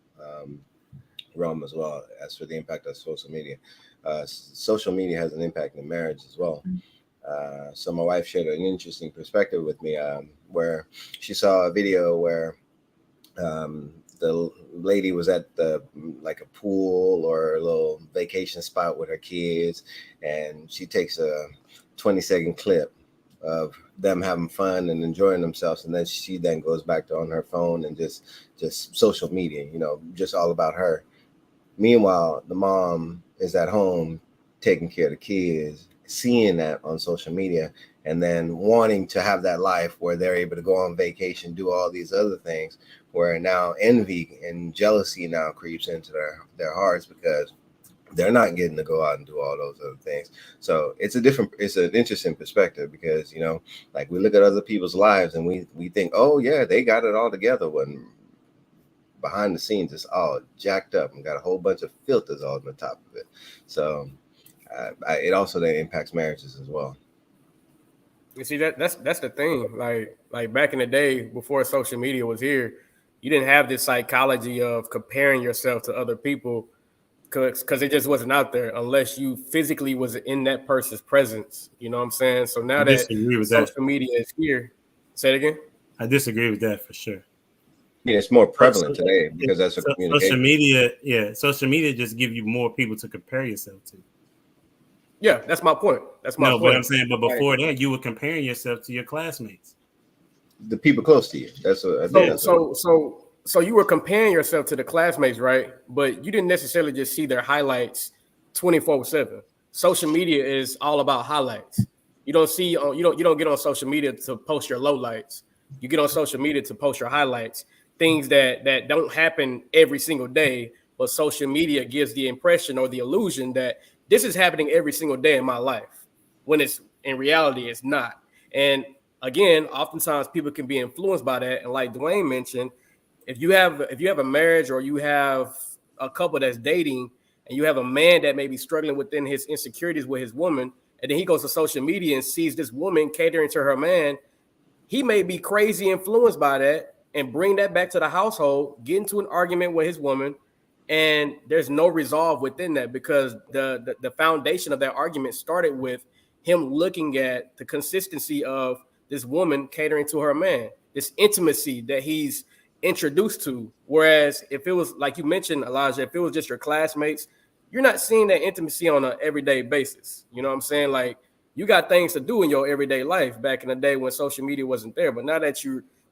realm as well. As for the impact of social media, social media has an impact in marriage as well. So my wife shared an interesting perspective with me where she saw a video where the lady was at like a pool or a little vacation spot with her kids, and she takes a 20-second clip of them having fun and enjoying themselves, and then she then goes back to on her phone and just social media, just all about her. Meanwhile, the mom is at home taking care of the kids, seeing that on social media, and then wanting to have that life where they're able to go on vacation, do all these other things, where now envy and jealousy now creeps into their hearts because they're not getting to go out and do all those other things. So it's an interesting perspective because, like we look at other people's lives and we think, oh yeah, they got it all together, when behind the scenes it's all jacked up and got a whole bunch of filters all on the top of it. So it also then impacts marriages as well. You see, that's the thing. Like back in the day before social media was here, you didn't have this psychology of comparing yourself to other people because it just wasn't out there unless you physically was in that person's presence. You know what I'm saying? So now that social media is here, say it again. I disagree with that for sure. Yeah, it's more prevalent today because that's what communication. Social media just give you more people to compare yourself to. Yeah, that's my point. Point. But I'm saying, but before that, you were comparing yourself to your classmates, the people close to you. That's what. So you were comparing yourself to the classmates, right? But you didn't necessarily just see their highlights 24/7. Social media is all about highlights. You don't get on social media to post your lowlights. You get on social media to post your highlights, things that don't happen every single day. But social media gives the impression or the illusion that this is happening every single day in my life, when it's in reality, it's not. And again, oftentimes people can be influenced by that. And like Dwayne mentioned, if you have a marriage or you have a couple that's dating and you have a man that may be struggling within his insecurities with his woman, and then he goes to social media and sees this woman catering to her man, he may be crazy influenced by that and bring that back to the household, get into an argument with his woman, and there's no resolve within that because the foundation of that argument started with him looking at the consistency of this woman catering to her man, this intimacy that he's introduced to. Whereas if it was like you mentioned, Elijah, if it was just your classmates, you're not seeing that intimacy on an everyday basis. You know what I'm saying? Like you got things to do in your everyday life back in the day when social media wasn't there. But now that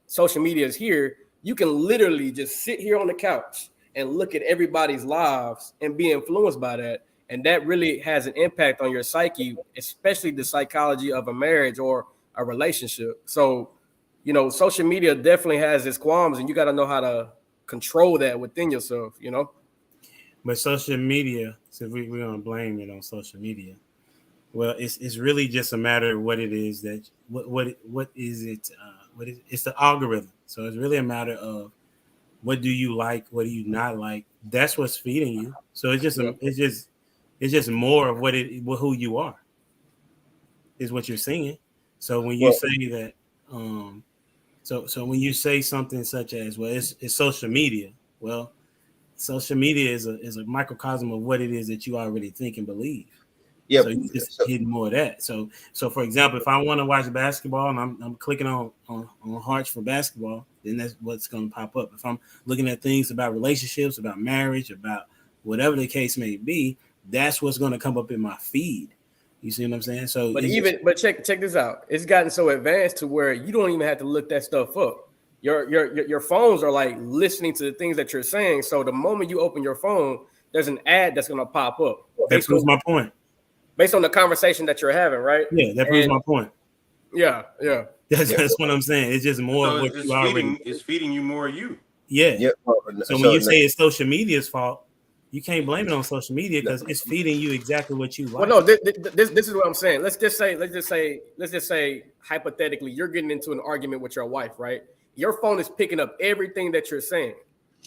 social media is here, you can literally just sit here on the couch and look at everybody's lives and be influenced by that. And that really has an impact on your psyche, especially the psychology of a marriage or a relationship. So, social media definitely has its qualms, and you got to know how to control that within yourself, But social media, so we're going to blame it on social media. Well, it's really just a matter of what it is that, what is it? It's the algorithm. So it's really a matter of, what do you like? What do you not like? That's what's feeding you. So it's just more of who you are is what you're seeing. So when you say that, so when you say something such as, well, it's social media. Well, social media is a microcosm of what it is that you already think and believe. Yeah. So you just hitting more of that. So for example, if I want to watch basketball and I'm clicking on hearts for basketball, then that's what's going to pop up. If I'm looking at things about relationships, about marriage, about whatever the case may be, that's what's going to come up in my feed. You see what I'm saying? So, but check this out. It's gotten so advanced to where you don't even have to look that stuff up. Your phones are like listening to the things that you're saying. So the moment you open your phone, there's an ad that's going to pop up. That proves my point. Based on the conversation that you're having, right? Yeah, that proves my point. Yeah. That's what I'm saying. It's just more of what you already. It's feeding you more of you. Yeah. So when you say it's social media's fault, you can't blame it on social media because it's feeding you exactly what you like. Well, no, this is what I'm saying. Let's just say hypothetically, you're getting into an argument with your wife, right? Your phone is picking up everything that you're saying,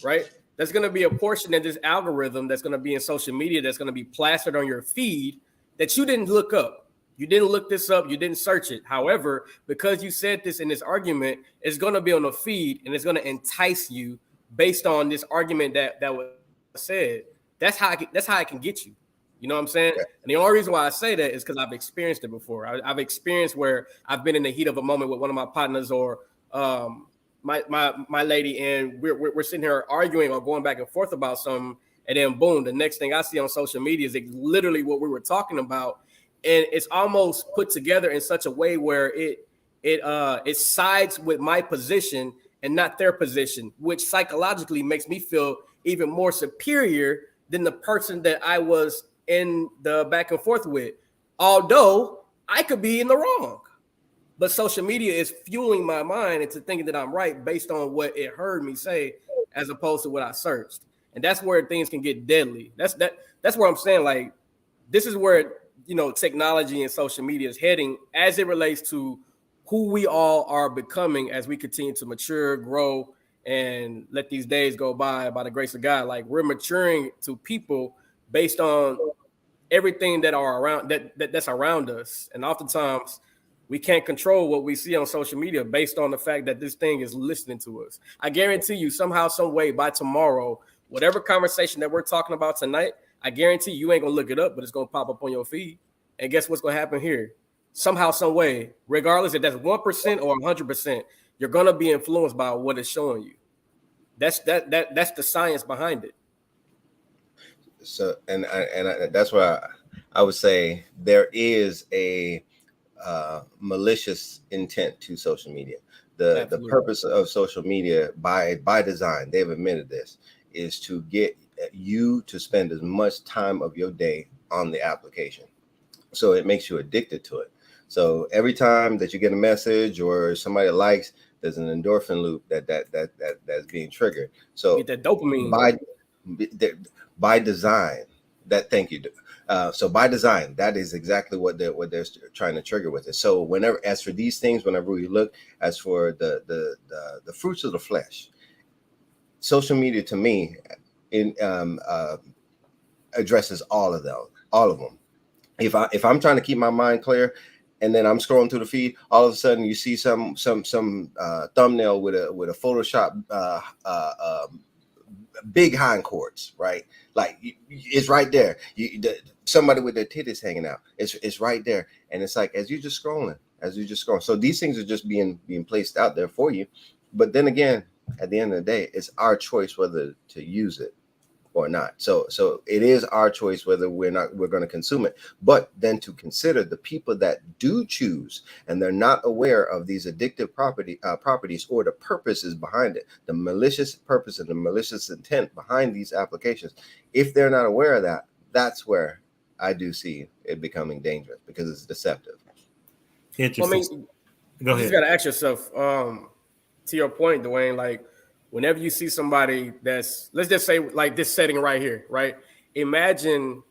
right? There's going to be a portion of this algorithm that's going to be in social media that's going to be plastered on your feed that you didn't look up. You didn't look this up. You didn't search it. However, because you said this in this argument, it's going to be on the feed and it's going to entice you based on this argument that was said. That's how I can get you. You know what I'm saying? Yeah. And the only reason why I say that is because I've experienced it before. I've experienced where I've been in the heat of a moment with one of my partners or my lady, and we're sitting here arguing or going back and forth about something, and then boom, the next thing I see on social media is literally what we were talking about, and it's almost put together in such a way where it sides with my position and not their position, which psychologically makes me feel even more superior than the person that I was in the back and forth with, although I could be in the wrong. But social media is fueling my mind into thinking that I'm right based on what it heard me say, as opposed to what I searched. And that's where things can get deadly. That's where I'm saying, like, this is where, technology and social media is heading as it relates to who we all are becoming as we continue to mature, grow, and let these days go by the grace of God. Like, we're maturing to people based on everything that's around us. And oftentimes we can't control what we see on social media based on the fact that this thing is listening to us. I guarantee you, somehow, some way, by tomorrow, whatever conversation that we're talking about tonight, I guarantee you ain't gonna look it up, but it's gonna pop up on your feed. And guess what's gonna happen here? Somehow, some way, regardless if that's 1% or 100%, you're gonna be influenced by what it's showing you. That's the science behind it. So, and that's why I would say there is a malicious intent to social media. The purpose of social media by design, they've admitted this, is to get you to spend as much time of your day on the application. So it makes you addicted to it. So every time that you get a message or somebody likes, there's an endorphin loop that's being triggered. So get that dopamine by design. Thank you. So by design, that is exactly what they're trying to trigger with it. So as for these things, whenever we look as for the fruits of the flesh, social media to me addresses all of them. If I'm trying to keep my mind clear, and then I'm scrolling through the feed, all of a sudden you see some thumbnail with a Photoshop big hindquarters, right? Like it's right there. Somebody with their titties hanging out. It's right there, and it's like as you're just scrolling. So these things are just being placed out there for you. But then again, at the end of the day, it's our choice whether to use it or not. So it is our choice whether we're going to consume it. But then to consider the people that do choose and they're not aware of these addictive properties or the purposes behind it, the malicious purpose and the malicious intent behind these applications. If they're not aware of that, that's where I do see it becoming dangerous because it's deceptive. Interesting. Go ahead. You just got to ask yourself, to your point, Dwayne, like, whenever you see somebody that's, let's just say like this setting right here, right? Imagine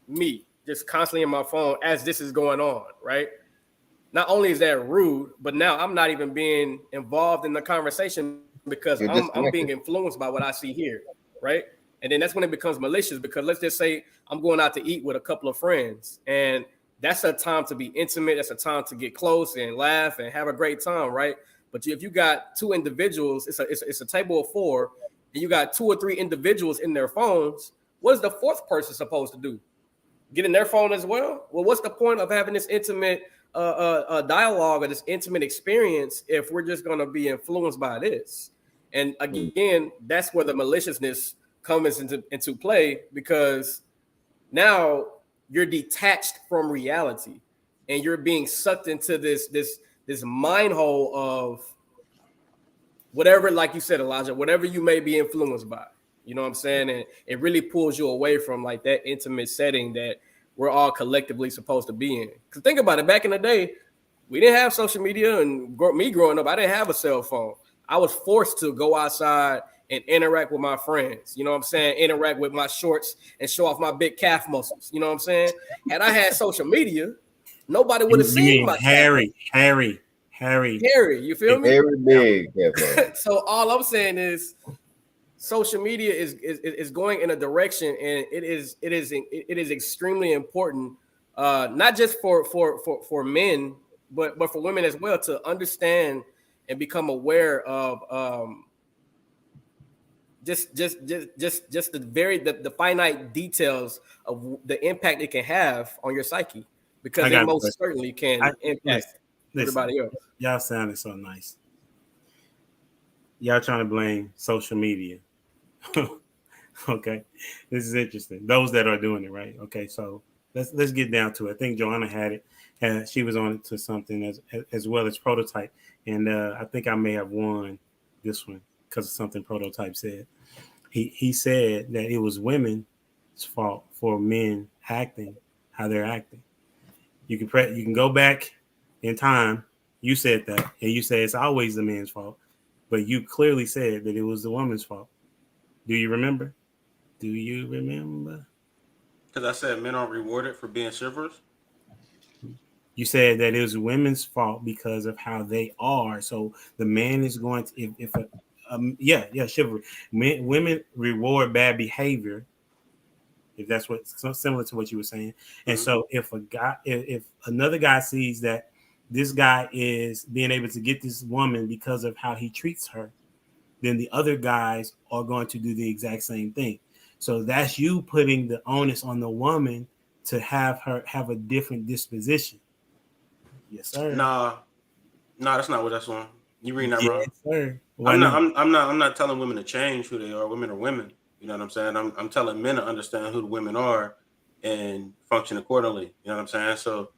me just constantly in my phone as this is going on, right? Not only is that rude, but now I'm not even being involved in the conversation because I'm being influenced by what I see here, right? And then that's when it becomes malicious because let's just say I'm going out to eat with a couple of friends and that's a time to be intimate. That's a time to get close and laugh and have a great time, right? But if you got two individuals, it's a table of four, and you got two or three individuals in their phones. What is the fourth person supposed to do? Get in their phone as well? Well, what's the point of having this intimate dialogue or this intimate experience if we're just going to be influenced by this? And again, that's where the maliciousness comes into play because now you're detached from reality and you're being sucked into this mind hole of whatever, like you said, Elijah, whatever you may be influenced by, you know what I'm saying? And it really pulls you away from like that intimate setting that we're all collectively supposed to be in. Because think about it, back in the day, we didn't have social media and me growing up, I didn't have a cell phone. I was forced to go outside and interact with my friends, you know what I'm saying? Interact with my shorts and show off my big calf muscles, you know what I'm saying? Had I had social media, nobody would have seen my Harry. You feel me? Very big. Yeah, so all I'm saying is, social media is going in a direction, and it is extremely important, not just for men, but for women as well, to understand and become aware of just the finite details of the impact it can have on your psyche, because it most certainly can impact everybody else. Y'all sounded so nice. Y'all trying to blame social media. Okay, this is interesting. Those that are doing it, right? Okay, so let's get down to it. I think Joanna had it. She was on it to something as well as Prototype, and I think I may have won this one because of something Prototype said. He said that it was women's fault for men acting how they're acting. You can go back in time. You said that, and you say it's always the man's fault, but you clearly said that it was the woman's fault. Do you remember? Because I said men aren't rewarded for being chivalrous. You said that it was women's fault because of how they are. So the man is going to, chivalry. Women reward bad behavior. If that's what's similar to what you were saying. And so if another guy sees that this guy is being able to get this woman because of how he treats her, then the other guys are going to do the exact same thing. So that's you putting the onus on the woman to have her have a different disposition. Yes, sir. Nah, that's not what that's on. You reading that wrong. Yes, sir. I'm not telling women to change who they are. Women are women. You know what I'm saying? I'm telling men to understand who the women are and function accordingly. You know what I'm saying? So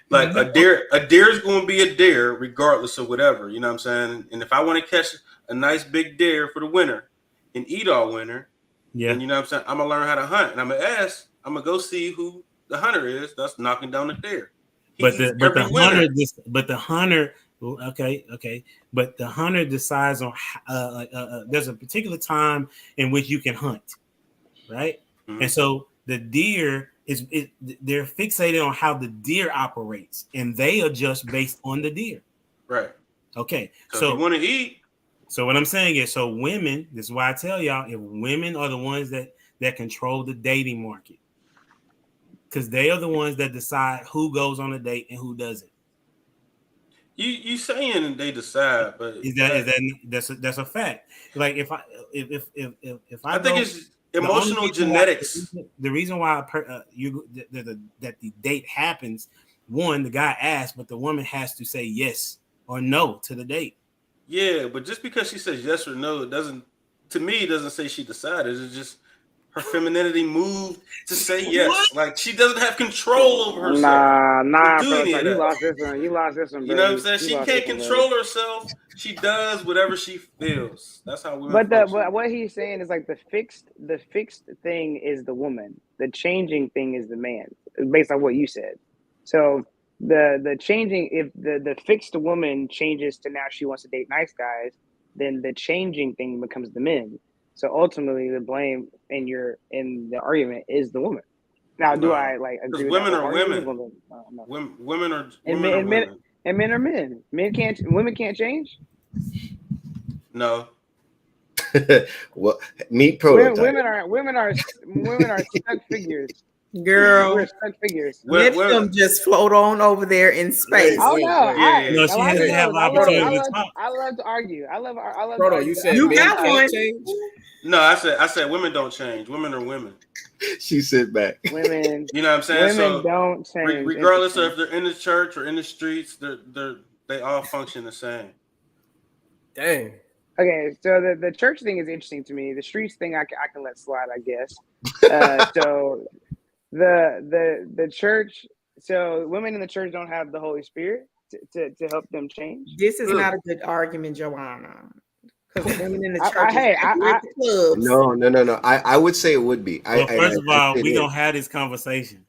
like a deer is going to be a deer regardless of whatever. You know what I'm saying? And if I want to catch a nice big deer for the winter and eat all winter, and you know what I'm saying? I'm going to learn how to hunt. And I'm going to go see who the hunter is that's knocking down the deer. But the hunter decides on there's a particular time in which you can hunt, right? And so the deer they're fixated on how the deer operates, and they adjust based on the deer, right? Okay, so if you want to eat. So what I'm saying is, so women. This is why I tell y'all, if women are the ones that control the dating market, because they are the ones that decide who goes on a date and who doesn't. You saying they decide, but that's a fact. Like if I think it's emotional genetics. The reason why that the date happens, one, the guy asks, but the woman has to say yes or no to the date. Yeah, but just because she says yes or no, it doesn't say she decided. It's just her femininity moved to say yes. What? Like she doesn't have control over herself. Nah, bro. You lost this one. You lost this one, bro. You know what I'm saying? She can't control herself. She does whatever she feels. That's how we. But what he's saying is like the fixed thing is the woman. The changing thing is the man, based on what you said. So the changing, if the fixed woman changes to now she wants to date nice guys, then the changing thing becomes the men. So ultimately, the blame in the argument is the woman. Now, do I agree? Women are women. No. Women are women. And men are men. Women can't change. No. Well, meet Prototype. Women are stuck figures. Girl, we're stuck figures. Let them just float on over there in space. Oh no! She has to have opportunity to talk. I love to argue. I love. Proto, you said you men got can't one. change? No, I said women don't change. Women are women. She sit back. Women. You know what I'm saying? Women don't change. Regardless of if they're in the church or in the streets, they all function the same. Dang. Okay, so the church thing is interesting to me. The streets thing I can let slide, I guess. So the church. So women in the church don't have the Holy Spirit to help them change. This is not a good argument, Joanna. Because women in the church, No. I would say it would be. First of all, we don't have this conversation.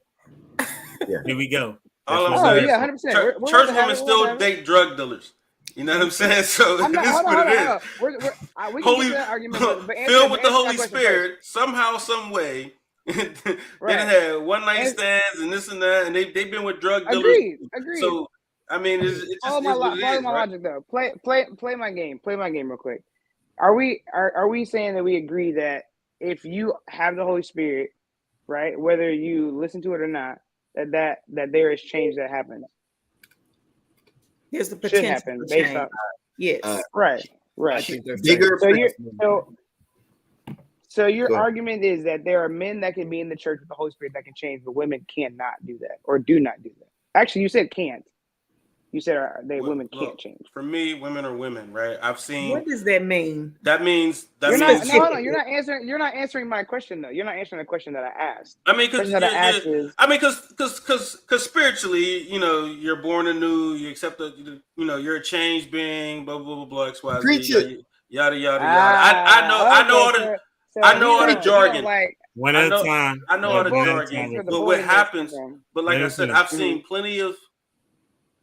Yeah. Here we go. All I'm saying, 100%. Church women still date drug dealers. You know what I'm saying? So it is what it is. Holy, filled with the Holy Spirit, somehow, some way. They done had one night stands and this and that, and they've been with drug dealers. Agreed. So I mean, it's just follow my logic though. Play my game. Play my game real quick. Are we saying that we agree that if you have the Holy Spirit, right, whether you listen to it or not, that there is change that happens? There's the potential happen for based change. on Yes. Right. Bigger. So your argument is that there are men that can be in the church with the Holy Spirit that can change, but women cannot do that or do not do that. Actually, you said can't. you said women can't Look, change. For me, women are women, right? I've seen. What does that mean? That means You're not. No, hold on. You're not answering my question though. You're not answering the question that I asked. I mean, because is, spiritually, you're born anew. You accept that, you're a changed being. Blah blah blah blah. X Y Z. Yada yada yada. I know all the jargon. One at a time. I know all the jargon. But what happens? But like I said, I've seen plenty of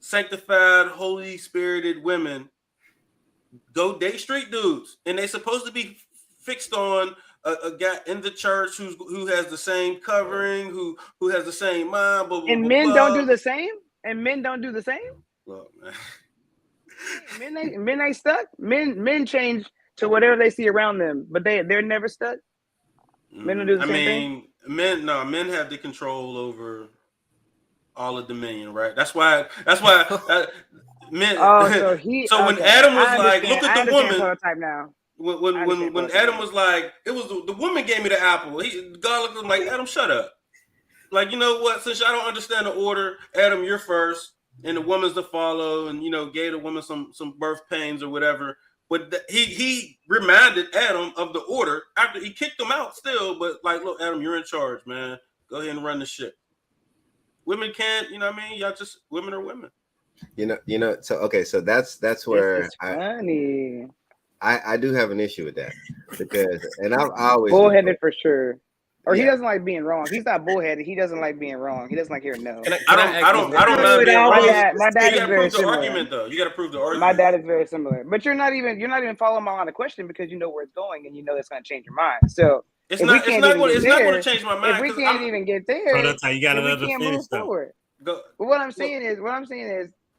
sanctified, holy spirited women go date street dudes, and they're supposed to be fixed on a guy in the church who has the same covering, who has the same mind. Blah, blah, and blah, men blah. don't do the same. And men don't do the same. Look, man. Men ain't stuck. Men change to whatever they see around them, but they're never stuck. Men don't do the same thing. Men have the control over all of dominion, right? That's why men. So when Adam was like, "Look at the woman," now. When Adam was like, "It was the woman gave me the apple," God looked at him like, "Adam, shut up." Like, you know what? Since I don't understand the order, Adam, you're first, and the woman's to follow, and gave the woman some birth pains or whatever. But he reminded Adam of the order after he kicked him out still. But like, look, Adam, you're in charge, man. Go ahead and run the ship. Women can't, what I mean? Y'all just, women are women. So okay, so that's where funny. I do have an issue with that because, and I always bullheaded for sure. Or he doesn't like being wrong. He's not bullheaded. He doesn't like being wrong. He doesn't like hearing no. I don't mind being wrong. My dad is very similar. Argument though. You got to prove the argument. My dad is very similar, but you're not even following my line of question because you know where it's going and you know it's going to change your mind. So it's not going to change my mind. If we can't even get there, that's how you got another finish forward. But what I'm saying is,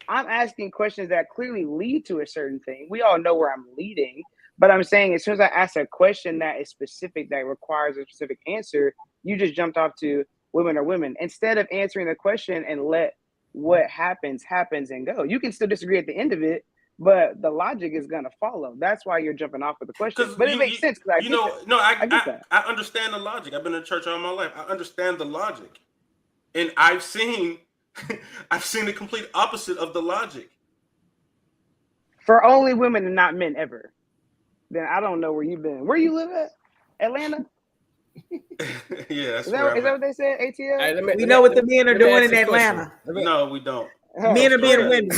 I'm asking questions that clearly lead to a certain thing. We all know where I'm leading, but I'm saying as soon as I ask a question that is specific, that requires a specific answer, you just jumped off to women are women instead of answering the question and let what happens and go. You can still disagree at the end of it, but the logic is gonna follow. That's why you're jumping off with the question. But it makes sense because I understand the logic. I've been in church all my life. I understand the logic, and I've seen the complete opposite of the logic. For only women and not men ever. Then I don't know where you've been. Where you live at? Atlanta? Yeah, is that what they said? ATL? We know what the men are doing in Atlanta. No, we don't. Men are being women.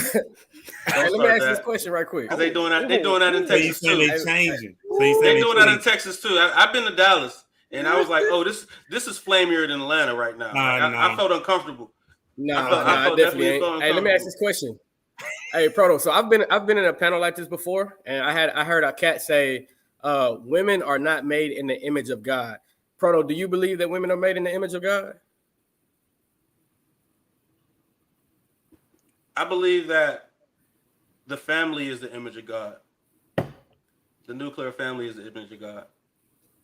Let me ask this question right quick. They doing that in Texas too. They changing. They doing that in Texas too. I've been to Dallas, and I was like, oh, this is flamier than Atlanta right now. I felt uncomfortable. I definitely ain't. Hey, let me ask this question. Hey, Proto. So I've been in a panel like this before, and I heard a cat say, "Women are not made in the image of God." Proto, do you believe that women are made in the image of God? I believe that the family is the image of God. The nuclear family is the image of God.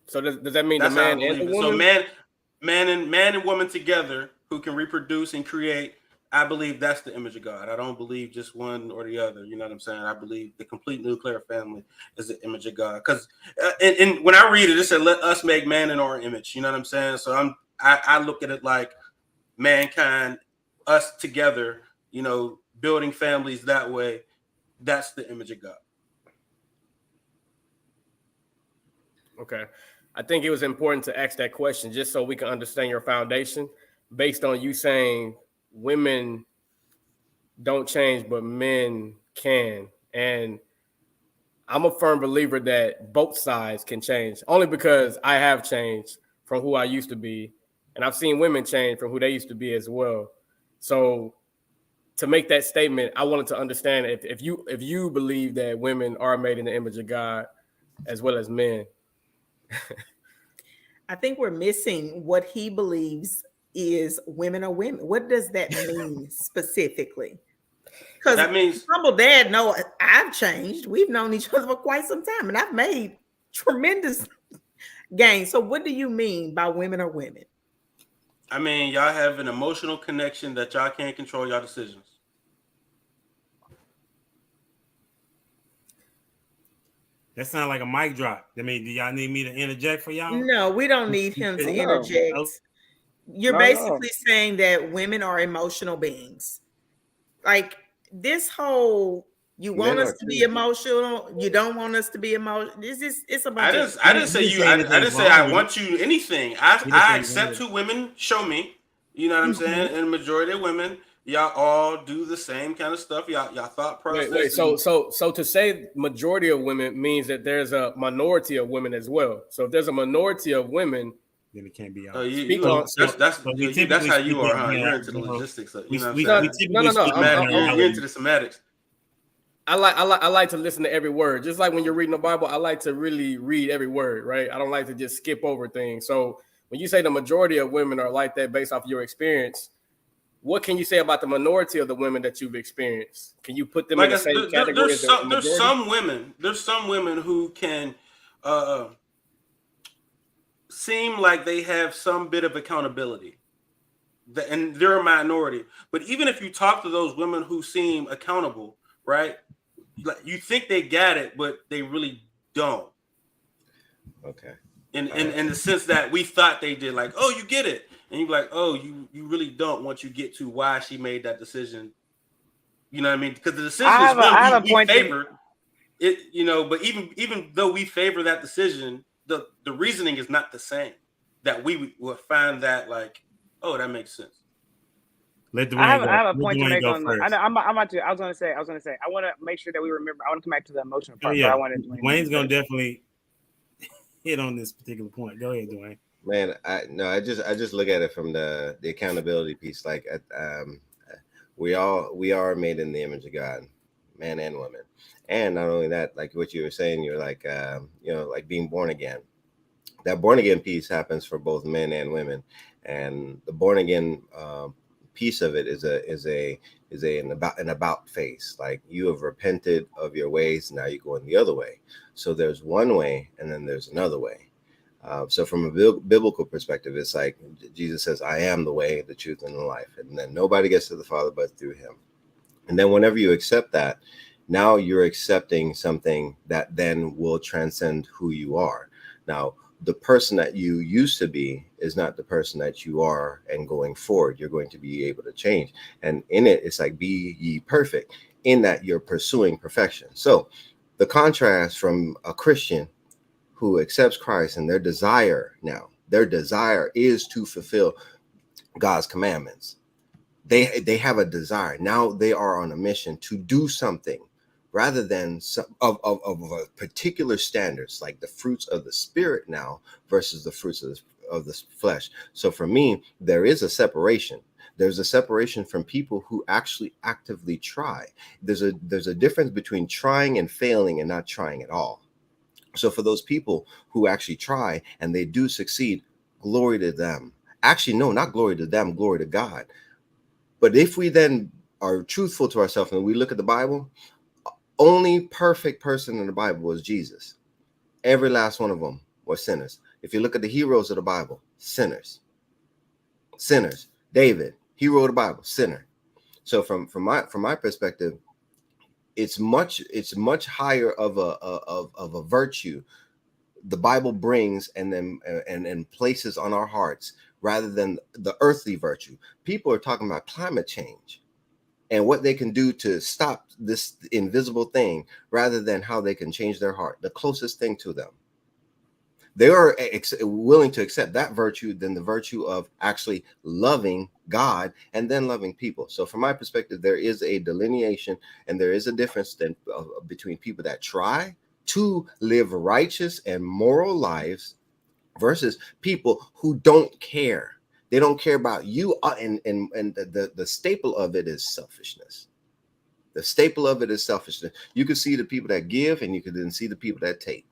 So does that mean the man and the woman? So man and woman together who can reproduce and create. I believe that's the image of God. I don't believe just one or the other. You know what I'm saying? I believe the complete nuclear family is the image of God. Because and when I read it, it said, "Let us make man in our image." You know what I'm saying? So I look at it like mankind, us together. Building families that way. That's the image of God. Okay, I think it was important to ask that question just so we can understand your foundation based on you saying women don't change, but men can. And I'm a firm believer that both sides can change, only because I have changed from who I used to be. And I've seen women change from who they used to be as well. So to make that statement, I wanted to understand if you believe that women are made in the image of God as well as men. I think we're missing what he believes is women are women. What does that mean specifically? Because that means humble dad, no, I've changed. We've known each other for quite some time, and I've made tremendous gains. So what do you mean by women are women? I mean, y'all have an emotional connection that y'all can't control y'all decisions. That sounds like a mic drop. I mean, do y'all need me to interject for y'all? No, we don't need him to interject. You're basically saying that women are emotional beings. Like, this whole you want Men us are to be too. emotional, you don't want us to be emotional. It's a bunch of I didn't say you. I didn't say I want you anything. I accept who women show me. You know what I'm saying? And the majority of women, y'all all do the same kind of stuff. Y'all thought process. Wait. So to say majority of women means that there's a minority of women as well. So if there's a minority of women, then it can't be Oh, honest. that's how you are, huh? You're into the logistics. You know what I'm saying? You're into the semantics. I like to listen to every word. Just like when you're reading the Bible, I like to really read every word, right? I don't like to just skip over things. So when you say the majority of women are like that based off your experience, what can you say about the minority of the women that you've experienced? Can you put them in the same category? There's some women who can seem like they have some bit of accountability, and they're a minority. But even if you talk to those women who seem accountable, right? Like you think they got it, but they really don't. Okay. In the sense that we thought they did, like, oh, you get it, and you're like, oh, you really don't once you get to why she made that decision. You know what I mean? Because the decision is one we favor it, you know. But even though we favor that decision, the reasoning is not the same. That we will find that like, oh, that makes sense. I have a point to make on that. I was gonna say. I want to make sure that we remember. I want to come back to the emotional part. Yeah, Dwayne's gonna definitely hit on this particular point. Go ahead, Dwayne. Man, I just look at it from the accountability piece. Like, we are made in the image of God, man and woman, and not only that, like what you were saying, you're like, like being born again. That born again piece happens for both men and women, and the born again piece of it is an about face. Like, you have repented of your ways, now you're going the other way. So there's one way, and then there's another way. So from a biblical perspective, it's like Jesus says, I am the way, the truth, and the life. And then nobody gets to the Father but through him. And then whenever you accept that, now you're accepting something that then will transcend who you are. Now, the person that you used to be is not the person that you are, and going forward, you're going to be able to change. And in it, it's like, be ye perfect, in that you're pursuing perfection. So the contrast from a Christian who accepts Christ, and their desire is to fulfill God's commandments. They have a desire. Now they are on a mission to do something rather than of a particular standards, like the fruits of the spirit now versus the fruits of the flesh. So for me, there is a separation. There's a separation from people who actually actively try. There's a difference between trying and failing and not trying at all. So for those people who actually try and they do succeed, glory to them. Actually, no, not glory to them, glory to God. But if we then are truthful to ourselves and we look at the Bible, only perfect person in the Bible was Jesus. Every last one of them were sinners. If you look at the heroes of the Bible, sinners. David, hero of the Bible, sinner. So from my perspective, it's much higher of a virtue the Bible brings and then places on our hearts rather than the earthly virtue. People are talking about climate change and what they can do to stop this invisible thing rather than how they can change their heart, the closest thing to them. They are willing to accept that virtue than the virtue of actually loving God and then loving people. So from my perspective, there is a delineation and there is a difference between people that try to live righteous and moral lives versus people who don't care. They don't care about you. And the staple of it is selfishness. The staple of it is selfishness. You can see the people that give and you can then see the people that take.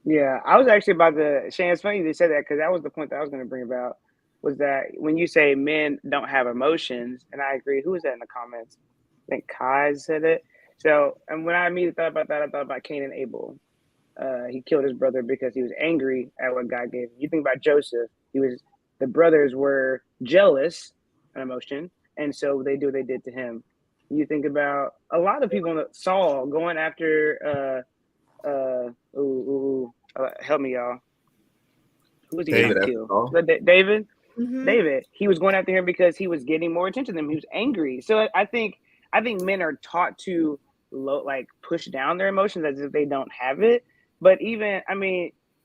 Yeah, I was actually about to, Shane, it's funny you said that because that was the point that I was going to bring about, was that when you say men don't have emotions, and I agree, who was that in the comments? I think Kai said it. So, and when I immediately thought about that, I thought about Cain and Abel. He killed his brother because he was angry at what God gave him. You think about Joseph, the brothers were jealous, an emotion, and so they do what they did to him. You think about a lot of people, Saul going after, help me, y'all. Who was he going to kill? David? David. He was going after him because he was getting more attention than him. He was angry. So I think men are taught to push down their emotions as if they don't have it. But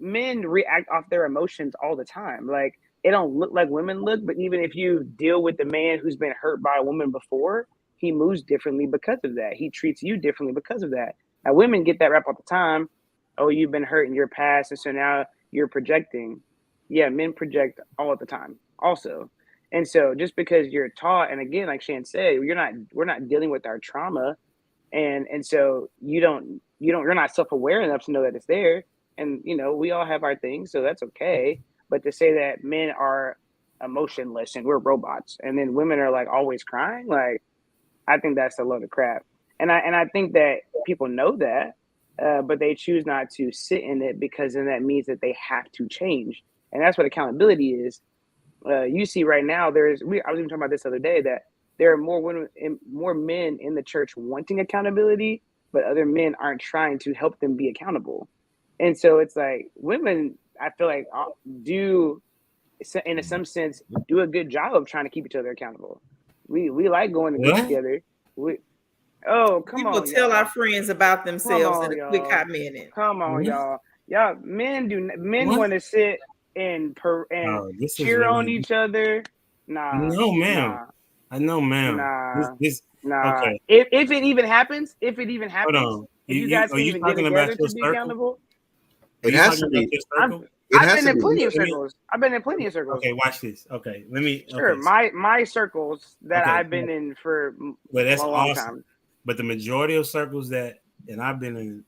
men react off their emotions all the time. Like, it don't look like women look, but even if you deal with the man who's been hurt by a woman before, he moves differently because of that. He treats you differently because of that. Now, women get that rap all the time. Oh, you've been hurt in your past, and so now you're projecting. Yeah, men project all the time also. And so just because you're taught, and again, like Shan said, we're not dealing with our trauma. And so you're not self-aware enough to know that it's there. And, we all have our things, so that's okay. But to say that men are emotionless and we're robots, and then women are like always crying, like, I think that's a load of crap. And I think that people know that, but they choose not to sit in it because then that means that they have to change. And that's what accountability is. You see right now, I was even talking about this the other day, that there are more men in the church wanting accountability, but other men aren't trying to help them be accountable. And so it's like women, I feel like, do, in some sense, do a good job of trying to keep each other accountable. We like going to group together. People tell our friends about themselves in a quick hot minute. Come on, y'all. Y'all, men want to sit and cheer on each other. Nah. No, ma'am. I know, ma'am. Nah. Okay. If it even happens, hold on. If you guys can even get together to be accountable. It has to be. I've been in plenty of circles. Okay, watch this. Okay, let me. Sure, my circles that I've been in for that's a long awesome. time. But the majority of circles and I've been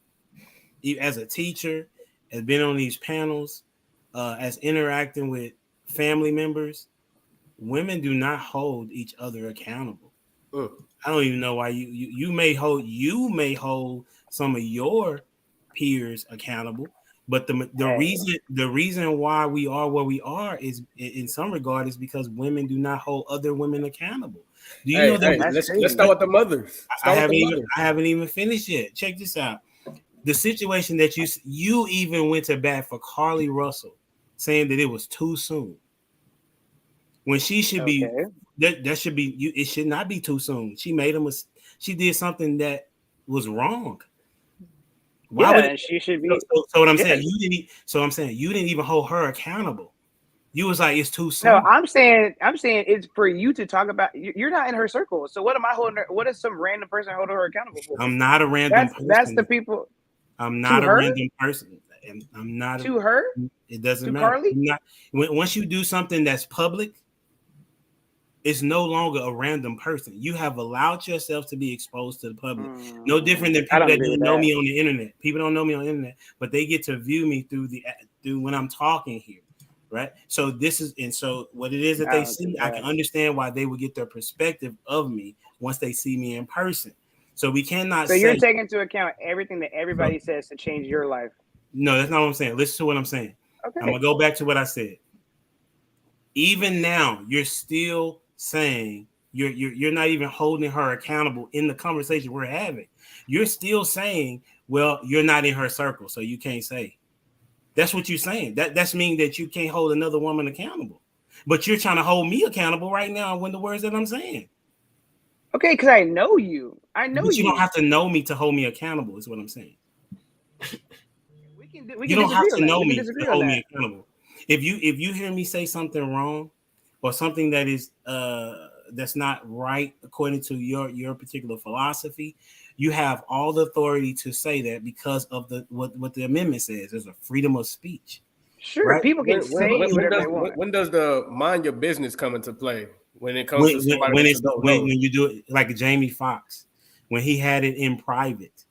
in, as a teacher, has been on these panels, as interacting with family members, women do not hold each other accountable. I don't even know why you may hold some of your peers accountable. But the reason why we are where we are is, in some regard, is because women do not hold other women accountable. Do you know that? Let's start with the mothers. I haven't even finished yet. Check this out. The situation that you even went to bat for Carly Russell, saying that it was too soon, when she should be that should be you. It should not be too soon. She did something that was wrong. She should be. So what I'm saying, you didn't even hold her accountable. You was like, it's too soon. No, I'm saying it's for you to talk about. You're not in her circle, so what am I holding her? What is some random person holding her accountable for? I'm not a random person. That's the people. I'm not a random person. I'm not to her. It doesn't matter. Carly? Once you do something that's public, it's no longer a random person. You have allowed yourself to be exposed to the public. No different than people that don't know me on the internet. People don't know me on the internet, but they get to view me through when I'm talking here, right? So so what it is that they see, I can understand why they would get their perspective of me once they see me in person. So we cannot. So you're taking into account everything that everybody says to change your life. No, that's not what I'm saying. Listen to what I'm saying. Okay. I'm gonna go back to what I said. Even now, you're still saying you're not even holding her accountable in the conversation we're having. You're still saying, well, you're not in her circle, so you can't say. That's what you're saying. That's mean that you can't hold another woman accountable. But you're trying to hold me accountable right now when the words that I'm saying. Okay, because I know you. But you don't have to know me to hold me accountable, is what I'm saying. You don't have to know me to hold me accountable. If you hear me say something wrong or something that is that's not right according to your particular philosophy, you have all the authority to say that because of what the amendment says. There's a freedom of speech. Sure, right? People can say whatever they want. When does the mind your business come into play? When it comes to somebody when you do it like Jamie Foxx, when he had it in private.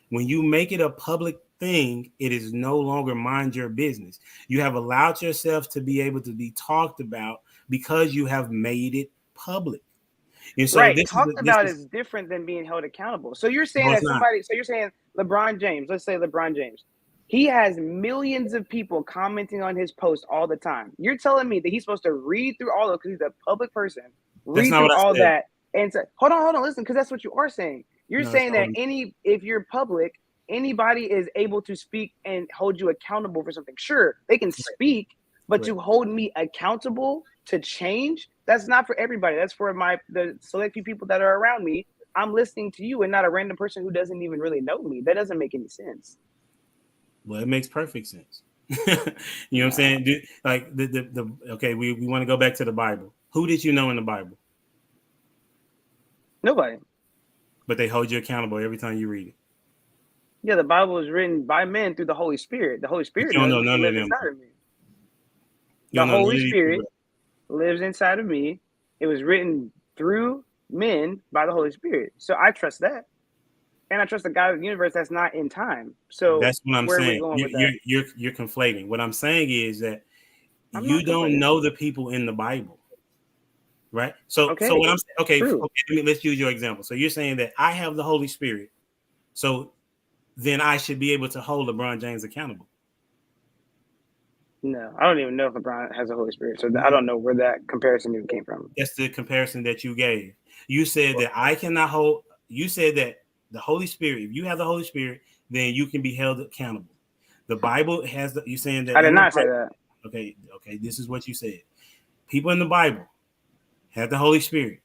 When you make it a public thing, it is no longer mind your business. You have allowed yourself to be able to be talked about because you have made it public. And so talked about is different than being held accountable. So you're saying you're saying LeBron James, let's say LeBron James, he has millions of people commenting on his posts all the time. You're telling me that he's supposed to read through all of it because he's a public person, read through all that and say, hold on, listen, because that's what you are saying. You're saying that if you're public, anybody is able to speak and hold you accountable for something. Sure, they can speak, but to hold me accountable to change, that's not for everybody. That's for the select few people that are around me. I'm listening to you and not a random person who doesn't even really know me. That doesn't make any sense. Well, it makes perfect sense. You know what I'm saying? Like okay, we want to go back to the Bible. Who did you know in the Bible? Nobody. But they hold you accountable every time you read it. Yeah, the Bible was written by men through the Holy Spirit. The Holy Spirit don't know lives none of them. inside of me. You The don't know none of Holy these Spirit people. lives inside of me. It was written through men by the Holy Spirit. So I trust that. And I trust the God of the universe that's not in time. So That's what I'm where are we saying. going with that? You're conflating. What I'm saying is that I'm you not don't conflating. know the people in the Bible, right? So Okay, what I'm saying, true. let's use your example. So you're saying that I have the Holy Spirit, so then I should be able to hold LeBron James accountable. No, I don't even know if LeBron has a Holy Spirit. So I don't know where that comparison even came from. That's the comparison that you gave. You said that I cannot hold. You said that the Holy Spirit, if you have the Holy Spirit, then you can be held accountable. The Bible has you saying that. I did not say that. Okay. This is what you said. People in the Bible have the Holy Spirit.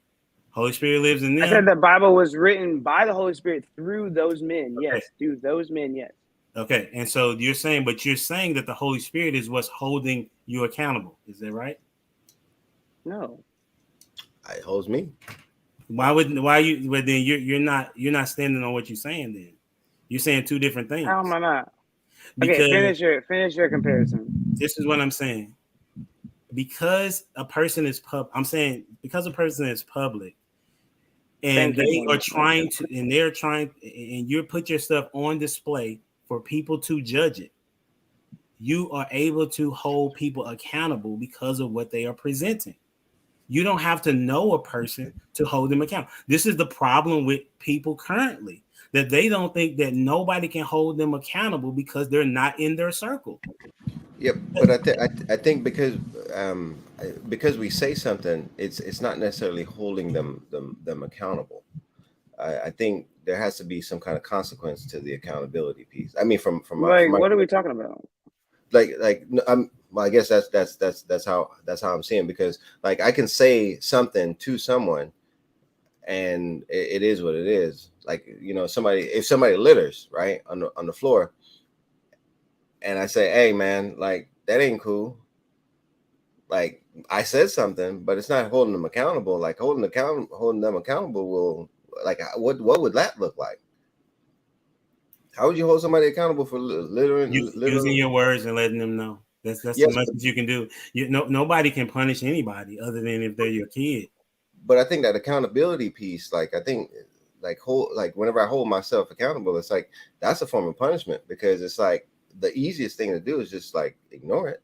Holy Spirit lives in them. I said the Bible was written by the Holy Spirit through those men. Okay. Yes, through those men. Yes. Okay, and so you're saying that the Holy Spirit is what's holding you accountable. Is that right? No. It holds me. Well, then you're not standing on what you're saying. Then you're saying two different things. How am I not? Because Okay, finish your comparison. This is what I'm saying. Because a person is public, and and you put your stuff on display for people to judge it. You are able to hold people accountable because of what they are presenting. You don't have to know a person to hold them accountable. This is the problem with people currently, that they don't think that nobody can hold them accountable because they're not in their circle. Yep, but I think because we say something, it's not necessarily holding them accountable. I think there has to be some kind of consequence to the accountability piece. I mean, from what are we talking about? Well, I guess that's how I'm seeing, because like I can say something to someone, and it is what it is. Like, you know, if somebody litters right on the floor, and I say, hey man, like that ain't cool. Like I said something, but it's not holding them accountable. Like holding them accountable will, like, what would that look like? How would you hold somebody accountable for littering? Using your words and letting them know. That's the most you can do. Nobody can punish anybody other than if they're your kid. But I think that accountability piece, like I think, like whenever I hold myself accountable, it's like that's a form of punishment, because it's like the easiest thing to do is just like ignore it.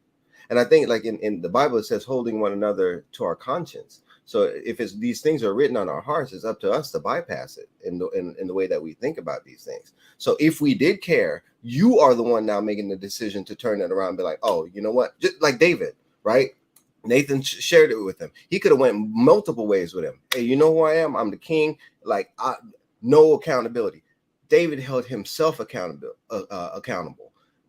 And I think like in the Bible it says holding one another to our conscience. So if these things are written on our hearts, it's up to us to bypass it in the way that we think about these things. So if we did care, you are the one now making the decision to turn it around and be like, oh, you know what? Just like David, right? Nathan shared it with him. He could have went multiple ways with him. Hey, you know who I am? I'm the king. Like, no accountability. David held himself accountable.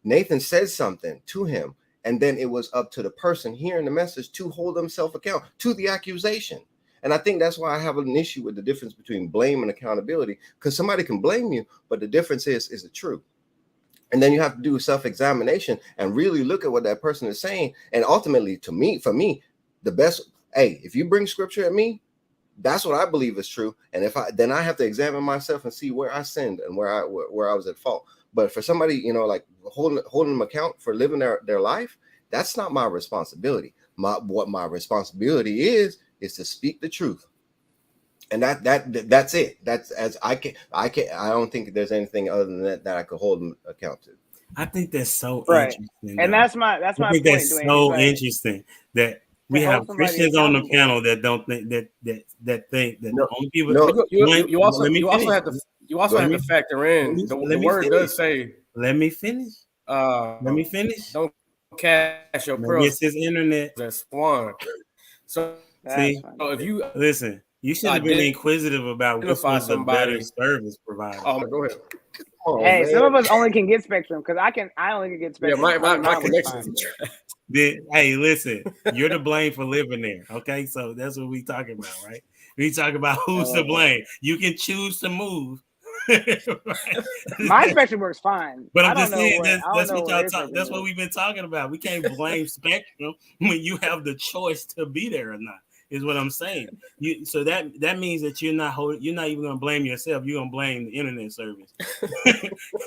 Nathan said something to him, and then it was up to the person hearing the message to hold themselves accountable to the accusation. And I think that's why I have an issue with the difference between blame and accountability, because somebody can blame you, but the difference is it true? And then you have to do self-examination and really look at what that person is saying. And ultimately, for me, the best, hey, if you bring scripture at me, that's what I believe is true. And then I have to examine myself and see where I sinned and where I was at fault. But for somebody, you know, like holding them account for living their life, that's not my responsibility. What my responsibility is to speak the truth. And that's it. That's as I don't think there's anything other than that I could hold them account to. I think that's so interesting. And that's my I think point. that's Dwayne. so like, interesting that we have Christians on the panel that don't think that think that the only people. You also have to factor in the word does say. Let me finish. Let me finish. Don't cash your pearls. It's his internet. That's swine. So see, so if you listen, you should have been inquisitive about what was the better service provider. Go ahead. Oh, Hey, man. some of us only can get Spectrum because I only can get Yeah, Spectrum. my Mine was connections. fine. Hey, listen, you're to blame for living there. Okay, so that's what we talking about, right? We talk about who's to blame. You can choose to move. Right? My Spectrum works fine. But I I'm don't just know saying what that's what y'all his talk. Spectrum That's what is. we've been talking about. We can't blame Spectrum when you have the choice to be there or not. Is what I'm saying. So that means that you're not even gonna blame yourself. You're gonna blame the internet service.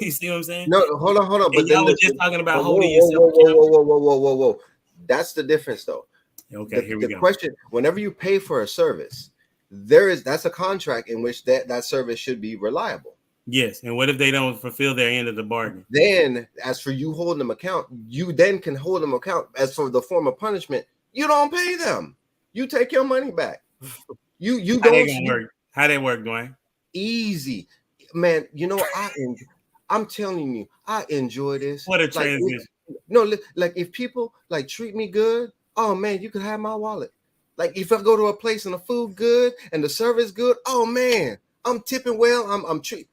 You see what I'm saying? No, hold on. But And then y'all was just talking about whoa, holding yourself accountable. whoa. That's the difference, though. Okay, here we The go. question: whenever you pay for a service, that's a contract in which that service should be reliable. Yes, and what if they don't fulfill their end of the bargain? Then, as for you holding them account, you then can hold them account. As for the form of punishment, you don't pay them. You take your money back. You How don't. they gonna work? How they work, Dwayne? Easy, man. You know I'm telling you, I enjoy this. What a transition. Like if people like treat me good, oh man, you can have my wallet. Like if I go to a place and the food good and the service good, oh man, I'm tipping well. I'm treating.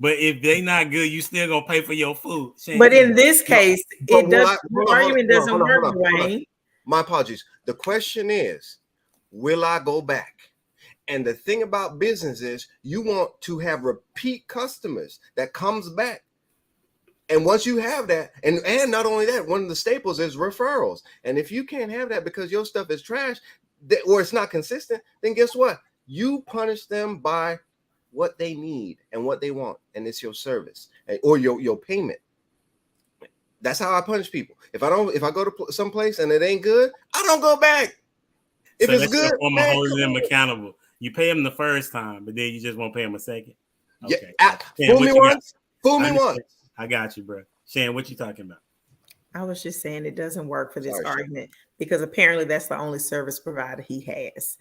But if they not good, you still gonna pay for your food. But in this case, the argument doesn't work, Dwayne. My apologies. The question is, will I go back? And the thing about business is you want to have repeat customers that comes back. And once you have that, and not only that, one of the staples is referrals. And if you can't have that because your stuff is trash or it's not consistent, then guess what? You punish them by what they need and what they want. And it's your service or your payment. That's how I punish people. If I go to some place and it ain't good, I don't go back. If so it's good, I'm holding them accountable. You pay them the first time, but then you just won't pay them a second. Okay. Fool me once. Fool me once. I got you, bro. Shan, what you talking about? I was just saying it doesn't work for this argument because apparently that's the only service provider he has.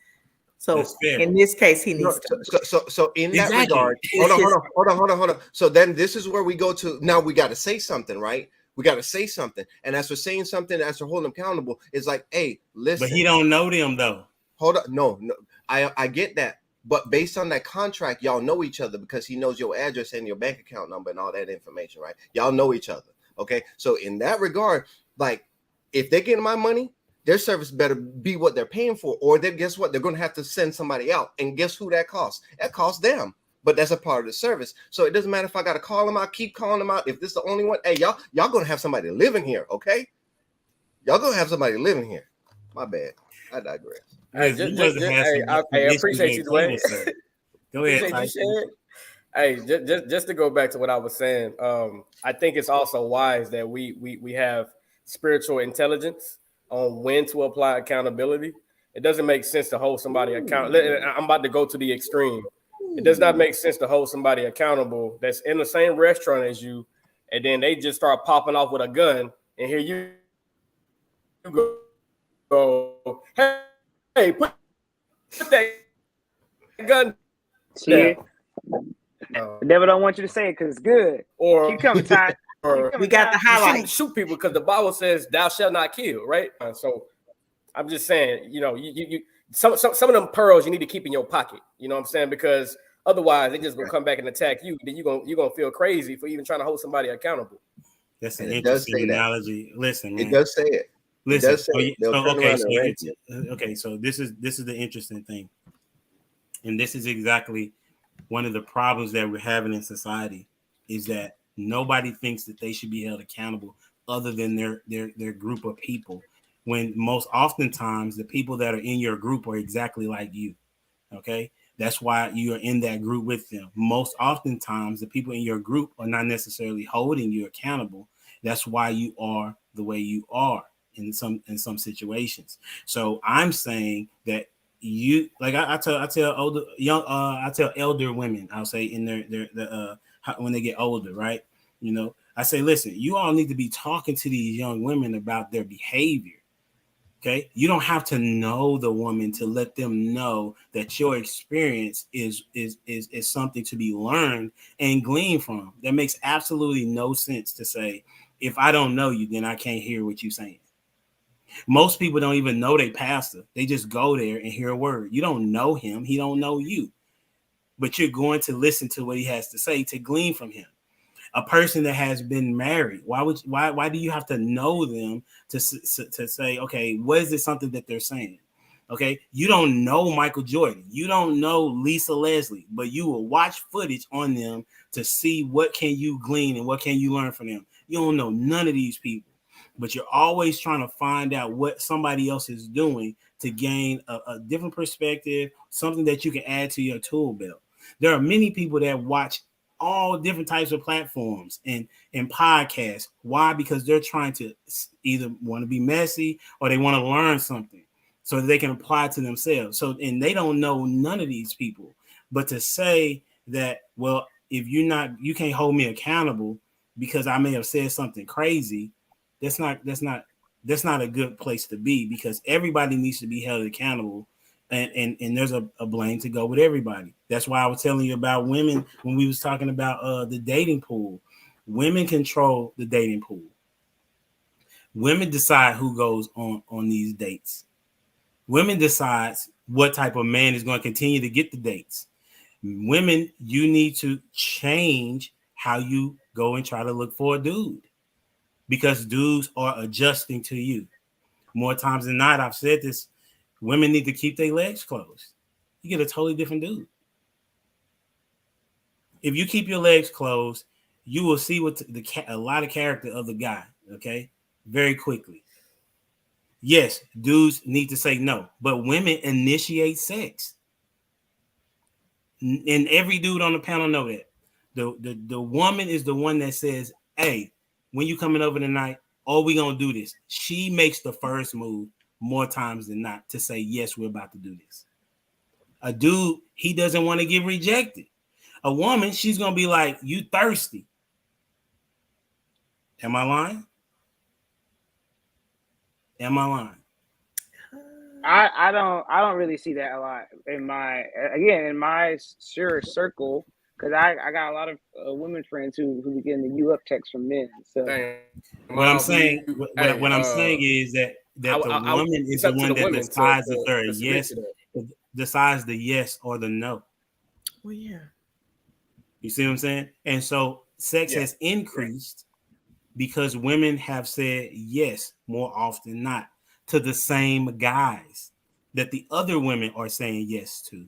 So in this case, he needs to. So in that regard, hold on. So then this is where we go to. Now we got to say something, right? We got to say something. And as for saying something, as for holding them accountable, it's like, hey, listen. But he don't know them though. Hold up. No. I get that. But based on that contract, y'all know each other because he knows your address and your bank account number and all that information, right? Y'all know each other. Okay. So in that regard, like if they're getting my money, their service better be what they're paying for, or then guess what? They're going to have to send somebody out. And guess who that costs? That costs them. But that's a part of the service. So it doesn't matter if I got to call them out, keep calling them out. If this is the only one, hey, y'all going to have somebody living here. Okay. Y'all going to have somebody living here. My bad. I digress. Hey, I appreciate you, Dwayne. Go ahead. Hey, just to go back to what I was saying, I think it's also wise that we have spiritual intelligence on when to apply accountability. It doesn't make sense to hold somebody accountable. I'm about to go to the extreme. It does not make sense to hold somebody accountable that's in the same restaurant as you, and then they just start popping off with a gun, and here you go, hey, put that gun down. The devil don't want you to say it because it's good. Or keep coming, Ty. We got the highlight. Shoot people because the Bible says thou shalt not kill, right? So I'm just saying, you some of them pearls you need to keep in your pocket. You know what I'm saying? Because otherwise they just gonna come back and attack you. Then you're gonna feel crazy for even trying to hold somebody accountable. That's an interesting analogy. Listen, man. It does say it. Listen. So this is the interesting thing, and this is exactly one of the problems that we're having in society is that nobody thinks that they should be held accountable other than their group of people. When most oftentimes the people that are in your group are exactly like you. Okay. That's why you are in that group with them. Most oftentimes the people in your group are not necessarily holding you accountable. That's why you are the way you are in some situations. So I'm saying that you like I tell elder women, I'll say in their when they get older, right? I say, listen, you all need to be talking to these young women about their behavior. Okay, you don't have to know the woman to let them know that your experience is something to be learned and gleaned from. That makes absolutely no sense to say, if I don't know you, then I can't hear what you're saying. Most people don't even know their pastor. They just go there and hear a word. You don't know him. He don't know you. But you're going to listen to what he has to say to glean from him. A person that has been married, why do you have to know them to say, okay, what is it something that they're saying? Okay, you don't know Michael Jordan, you don't know Lisa Leslie, but you will watch footage on them to see what can you glean and what can you learn from them. You don't know none of these people, but you're always trying to find out what somebody else is doing to gain a different perspective, something that you can add to your tool belt. There are many people that watch all different types of platforms and podcasts. Why? Because they're trying to either want to be messy or they want to learn something so that they can apply it to themselves. So, and they don't know none of these people. But to say that, well, if you can't hold me accountable because I may have said something crazy, that's not a good place to be, because everybody needs to be held accountable. And there's a blame to go with everybody. That's why I was telling you about women when we was talking about the dating pool. Women control the dating pool. Women decide who goes on these dates. Women decides what type of man is going to continue to get the dates. Women, you need to change how you go and try to look for a dude, because dudes are adjusting to you. More times than not, I've said this, women need to keep their legs closed. You get a totally different dude. If you keep your legs closed, you will see what a lot of character of the guy, okay, very quickly. Yes, dudes need to say no, but women initiate sex. And every dude on the panel know that. The woman is the one that says, hey, when you coming over tonight, oh, we gonna do this. She makes the first move more times than not to say, yes, we're about to do this. A dude, he doesn't want to get rejected. A woman, she's gonna be like, you thirsty. Am I lying? Am I lying? I don't really see that a lot in my sure circle, because I got a lot of women friends who be getting the "you up" text from men. So what I'm saying is that the woman is the one that decides if they're a yes, decides the yes or the no. Well, yeah. You see what I'm saying? And so sex has increased because women have said yes more often than not to the same guys that the other women are saying yes to.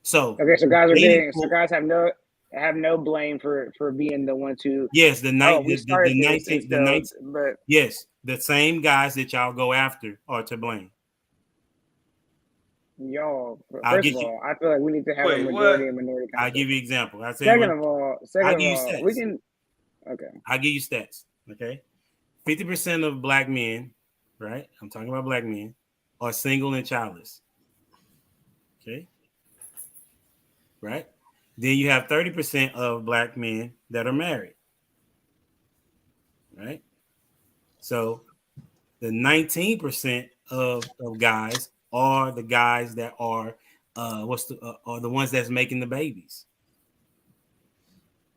So okay, so guys have no blame for being the ones who yes, the 19th, but yes, the same guys that y'all go after are to blame. Y'all, first of all, I feel like we need to have a majority and minority concept. I'll give you an example. Second of all, we can. Okay. I'll give you stats. Okay. 50% of black men, right? I'm talking about black men, are single and childless. Okay. Right. Then you have 30% of black men that are married. Right. So the 19% of guys are the guys that are are the ones that's making the babies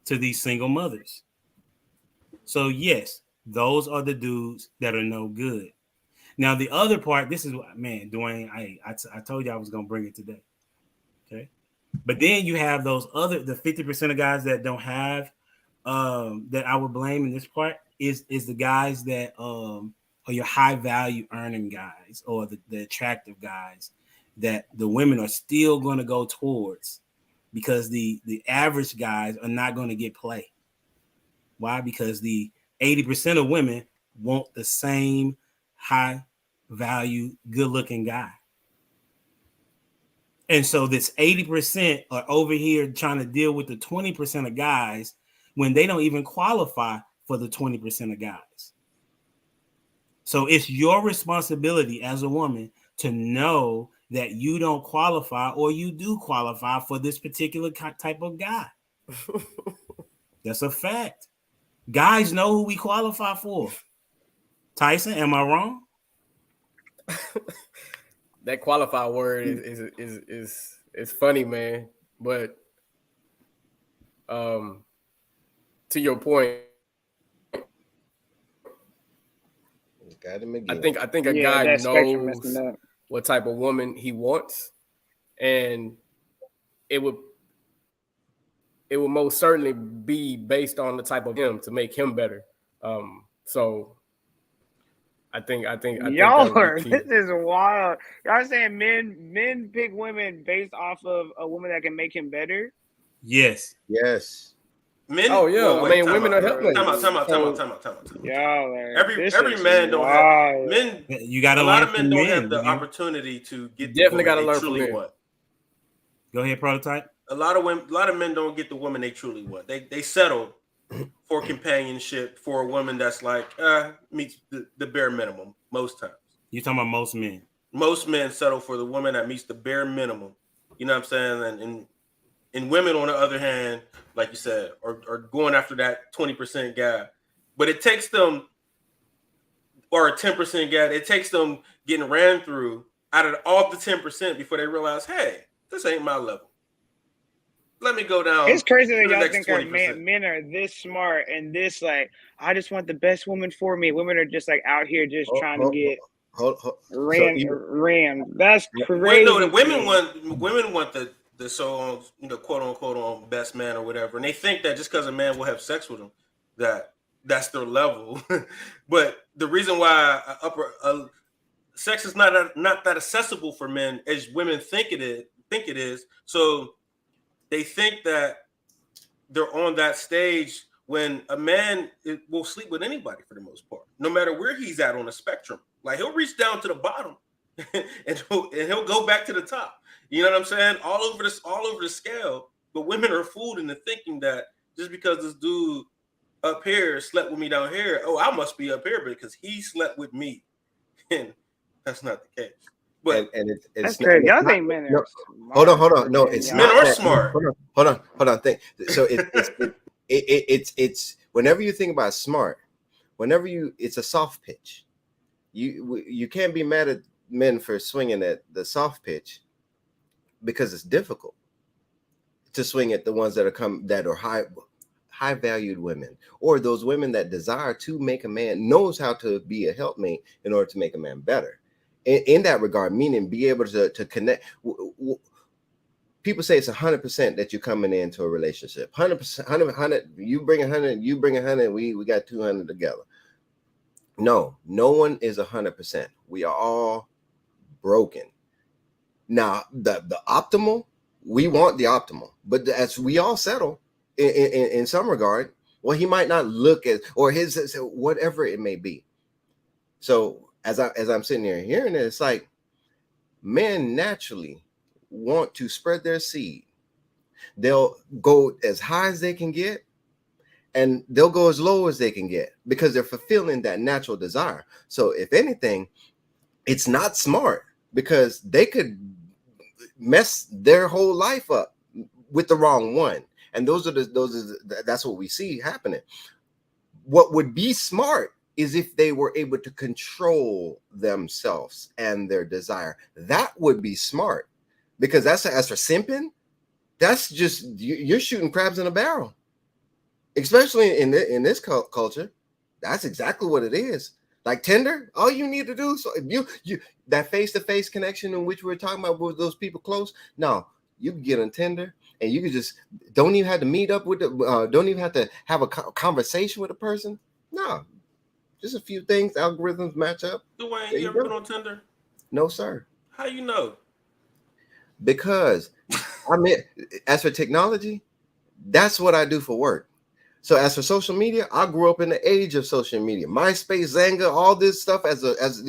to these single mothers. So yes, those are the dudes that are no good. Now the other part, this is what, man, Dwayne, I told you I was gonna bring it today. Okay, but then you have the 50% of guys that don't have that I would blame in this part is the guys that are your high value earning guys, or the attractive guys that the women are still going to go towards, because the average guys are not going to get play. Why? Because the 80% of women want the same high value, good looking guy. And so this 80% are over here trying to deal with the 20% of guys when they don't even qualify for the 20% of guys. So it's your responsibility as a woman to know that you don't qualify, or you do qualify for this particular type of guy. That's a fact. Guys know who we qualify for. Tyson, am I wrong? That qualified word is funny, man. But to your point, I think a guy knows what type of woman he wants, and it would it will most certainly be based on the type of him to make him better. So I think y'all are, this is wild. Y'all saying men pick women based off of a woman that can make him better? Yes. Yes. Men. Oh yeah, well, wait, women are helping. Time out. Y'all, Every man don't have men. You got a lot of men don't have the opportunity to get. Definitely got to learn truly from men. Want. Go ahead, Prototype. A lot of men don't get the woman they truly want. They settle for companionship for a woman that's like meets the bare minimum most times. You talking about most men? Most men settle for the woman that meets the bare minimum. You know what I'm saying? And women, on the other hand, like you said, are going after that 20% guy. But it takes them, or a 10% guy, it takes them getting ran through out of all the 10% before they realize, hey, this ain't my level. Let me go down. It's crazy that y'all think our 20%. men are this smart and this like, I just want the best woman for me. Women are just like out here just trying to get rammed. That's crazy. No, the women want the so quote unquote on best man or whatever, and they think that just because a man will have sex with them, that's their level. But the reason why sex is not that accessible for men as women think it is. So they think that they're on that stage when a man will sleep with anybody for the most part, no matter where he's at on the spectrum. Like he'll reach down to the bottom and he'll go back to the top. You know what I'm saying? All over the scale. But women are fooled into thinking that just because this dude up here slept with me down here, oh, I must be up here because he slept with me. And that's not the case. But it's crazy. Y'all think men are hold on. No, it's men are smart. Hold on. Think so. It's whenever you think about smart, it's a soft pitch. You can't be mad at men for swinging at the soft pitch because it's difficult to swing at the ones that are high valued women, or those women that desire to make a man, knows how to be a helpmate in order to make a man better. In that regard, meaning be able to connect. People say it's 100% that you're coming into a relationship. 100%, 100. You bring 100, you bring 100. We got 200 together. No one is 100%. We are all broken. Now, the optimal, we want the optimal, but as we all settle in some regard, well, he might not look as, or his, whatever it may be. So as I'm sitting here hearing it, it's like men naturally want to spread their seed. They'll go as high as they can get, and they'll go as low as they can get because they're fulfilling that natural desire. So if anything, it's not smart because they could mess their whole life up with the wrong one. And that's what we see happening. What would be smart is if they were able to control themselves and their desire. That would be smart, because as for simping, that's just, you're shooting crabs in a barrel, especially in this culture. That's exactly what it is. Like Tinder, all you need to do, so you that face-to-face connection in which we're talking about with those people close. No, you can get on Tinder and you can just don't even have to meet up with don't even have to have a conversation with a person. No, just a few things, algorithms match up. Dwayne, you ever been on Tinder? No, sir. How you know? Because I mean, as for technology, that's what I do for work. So as for social media, I grew up in the age of social media. MySpace, Xanga, all this stuff as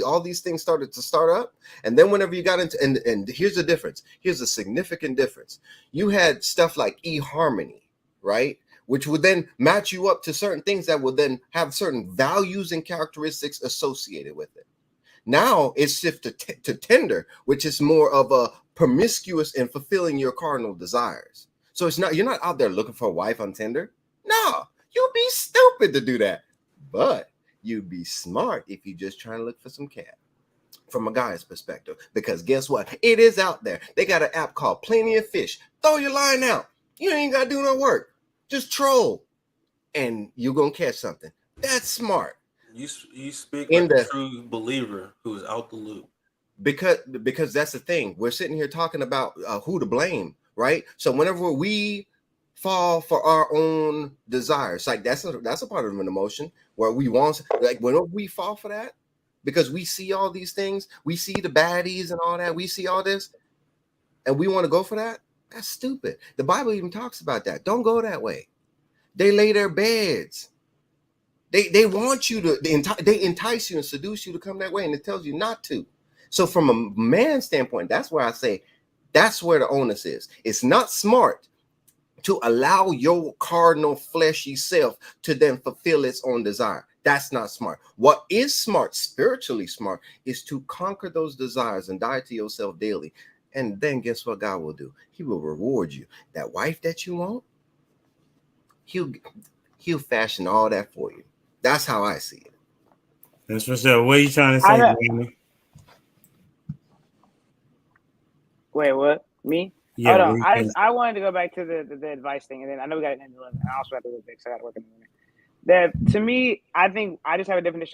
all these things started to start up. And then whenever you got into, and here's the difference. Here's a significant difference. You had stuff like eHarmony, right? Which would then match you up to certain things that would then have certain values and characteristics associated with it. Now it's shifted to Tinder, which is more of a promiscuous and fulfilling your cardinal desires. So you're not out there looking for a wife on Tinder. No, you'd be stupid to do that. But you'd be smart if you just trying to look for some cat from a guy's perspective. Because guess what? It is out there. They got an app called Plenty of Fish. Throw your line out. You ain't got to do no work. Just troll. And you're going to catch something. That's smart. You speak like a true believer who's out the loop. Because that's the thing. We're sitting here talking about who to blame, right? So whenever we fall for our own desires. Like that's a part of an emotion where we want, like whenever we fall for that, because we see all these things, we see the baddies and all that, we see all this, and we want to go for that. That's stupid. The Bible even talks about that. Don't go that way. They lay their beds. They want you to, they entice you and seduce you to come that way, and it tells you not to. So from a man's standpoint, that's where I say that's where the onus is. It's not smart to allow your carnal fleshy self to then fulfill its own desire. That's not smart. What is smart, spiritually smart, is to conquer those desires and die to yourself daily. And then guess what God will do? He will reward you. That wife that you want, he'll fashion all that for you. That's how I see it. That's for sure. What are you trying to say, Jamie? Wait, what? Me? Yeah, Hold on. I wanted to go back to the advice thing, and then I know we got an end 11. I also have to go big, so I got to work in the morning. That to me, I think I just have a different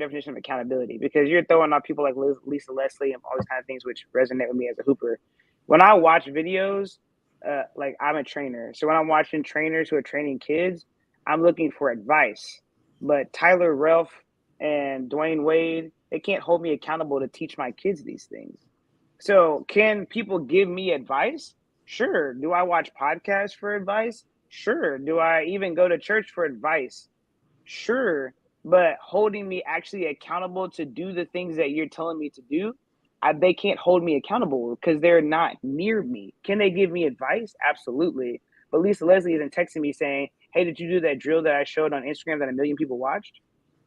definition of accountability, because you're throwing out people like Lisa Leslie and all these kind of things which resonate with me as a hooper. When I watch videos, like I'm a trainer, so when I'm watching trainers who are training kids, I'm looking for advice. But Tyler Ralph and Dwayne Wade, they can't hold me accountable to teach my kids these things. So can people give me advice? Sure. Do I watch podcasts for advice? Sure. Do I even go to church for advice? Sure. But holding me actually accountable to do the things that you're telling me to do, they can't hold me accountable because they're not near me. Can they give me advice? Absolutely. But Lisa Leslie isn't texting me saying, hey, did you do that drill that I showed on Instagram that 1 million people watched?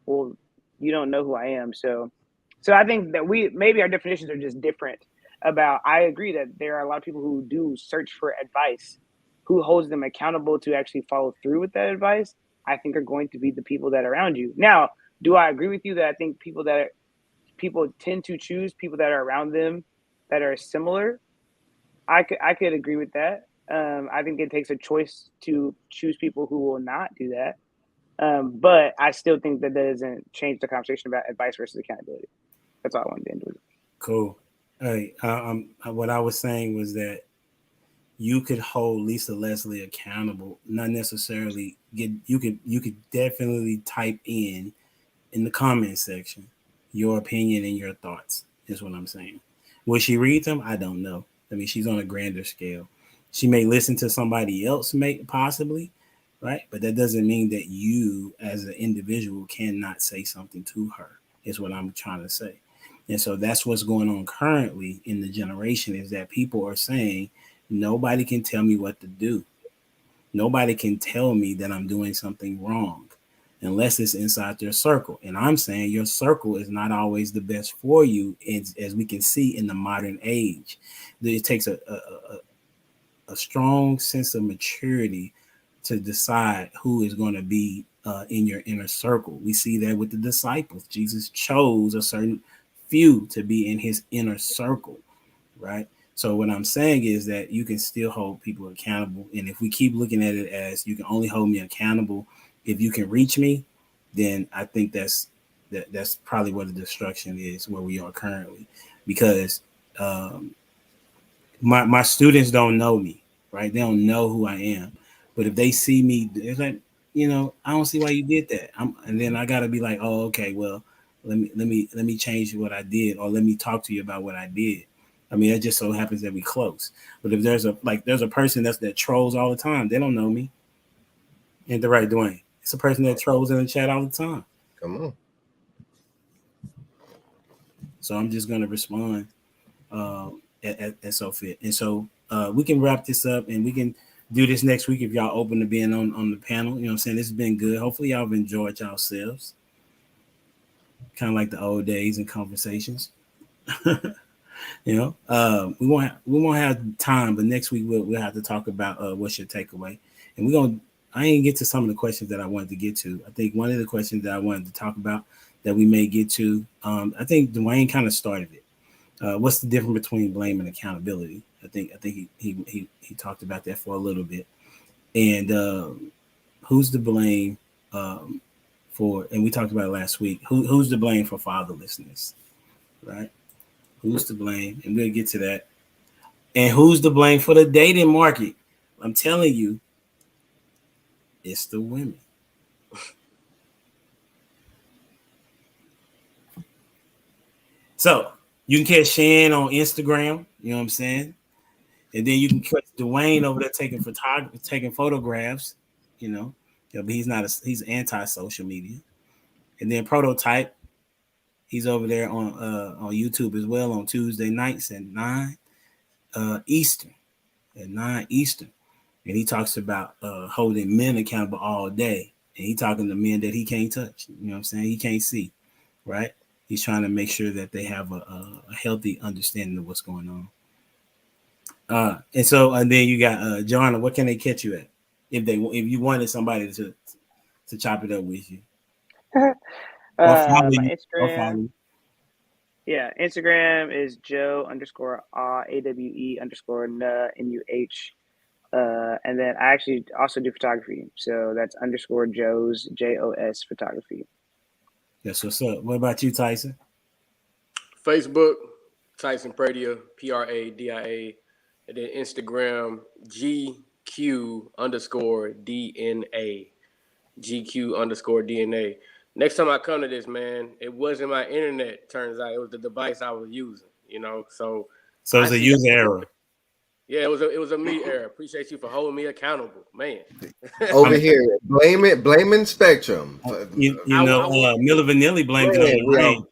Well, you don't know who I am. So I think that maybe our definitions are just different about, I agree that there are a lot of people who do search for advice. Who holds them accountable to actually follow through with that advice, I think are going to be the people that are around you. Now, do I agree with you that I think people tend to choose people that are around them that are similar? I could agree with that. I think it takes a choice to choose people who will not do that. But I still think that doesn't change the conversation about advice versus accountability. That's all I wanted to end with. Cool. Hey, what I was saying was that you could hold Lisa Leslie accountable, not necessarily you could definitely type in the comment section your opinion and your thoughts, is what I'm saying. Will she read them? I don't know. I mean, she's on a grander scale. She may listen to somebody else, possibly, right? But that doesn't mean that you as an individual cannot say something to her, is what I'm trying to say. And so that's what's going on currently in the generation, is that people are saying, nobody can tell me what to do. Nobody can tell me that I'm doing something wrong unless it's inside their circle. And I'm saying your circle is not always the best for you, as we can see in the modern age. It takes a strong sense of maturity to decide who is going to be in your inner circle. We see that with the disciples. Jesus chose a certain few to be in his inner circle, right? So what I'm saying is that you can still hold people accountable. And if we keep looking at it as you can only hold me accountable if you can reach me, then I think that's probably where the destruction is, where we are currently. Because my students don't know me, right? They don't know who I am. But if they see me, it's like, I don't see why you did that. And then I got to be like, oh, okay, well, let me change what I did, or let me talk to you about what I did. I mean, it just so happens that we close. But if there's a person that trolls all the time, they don't know me. Ain't the right, Dwayne? It's a person that trolls in the chat all the time. Come on. So I'm just gonna respond at so fit. And so we can wrap this up, and we can do this next week if y'all open to being on the panel. You know what I'm saying? This has been good. Hopefully y'all have enjoyed yourselves. Kind of like the old days and conversations. We won't have time, but next week we'll have to talk about what's your takeaway. And I ain't get to some of the questions that I wanted to get to. I think one of the questions that I wanted to talk about that we may get to, I think Dwayne kind of started it. What's the difference between blame and accountability? I think he talked about that for a little bit. And who's to blame for? And we talked about it last week. Who's to blame for fatherlessness, right? Who's to blame? And we'll get to that. And who's to blame for the dating market? I'm telling you, It's the women. So you can catch Shan on Instagram, you know what I'm saying? And then you can catch Dwayne over there taking photographs, you know. But he's anti-social media. And then Prototype, he's over there on YouTube as well on Tuesday nights at 9 Eastern. At 9 Eastern. And he talks about holding men accountable all day. And he talking to men that he can't touch. You know what I'm saying? He can't see, right? He's trying to make sure that they have a healthy understanding of what's going on. And then you got Joanna. What can they catch you at if you wanted somebody to chop it up with you? My Instagram. Yeah, Instagram is Joe_AWE_NUH. And then I actually also do photography. So that's _Joe's JOS photography. That's what's up. What about you, Tyson? Facebook, Tyson Pradia, PRADIA. And then Instagram, GQ_DNA. GQ_DNA. Next time I come to this, man, it wasn't my internet. Turns out it was the device I was using. You know, so it's a user error. Yeah, it was a me error. Appreciate you for holding me accountable, man. Over here, blaming Spectrum. Miller Vanilli blamed it on the rain.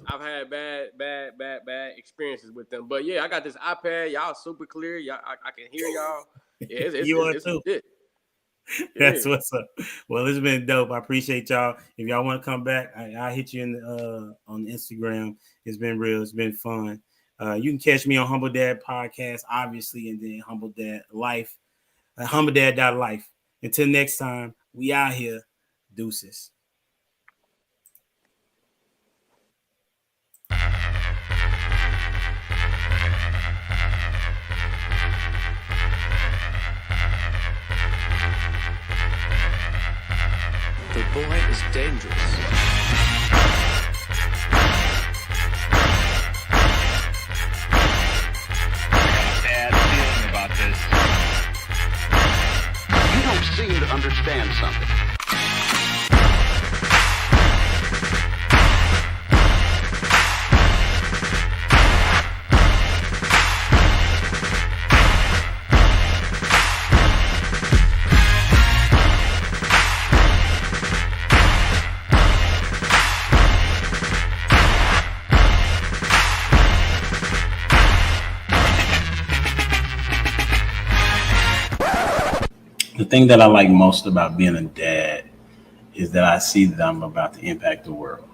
I've had bad experiences with them, but yeah, I got this iPad. Y'all super clear. Y'all, I can hear y'all. Yeah, it's too. Yeah. That's what's up. Well, it's been dope. I appreciate y'all. If y'all want to come back, I'll hit you on Instagram. It's been real. It's been fun. You can catch me on Humble Dad Podcast, obviously, and then Humble Dad Life, HumbleDad.life. Until next time, we out here. Deuces. The boy is dangerous. You don't seem to understand something. The thing that I like most about being a dad is that I see that I'm about to impact the world.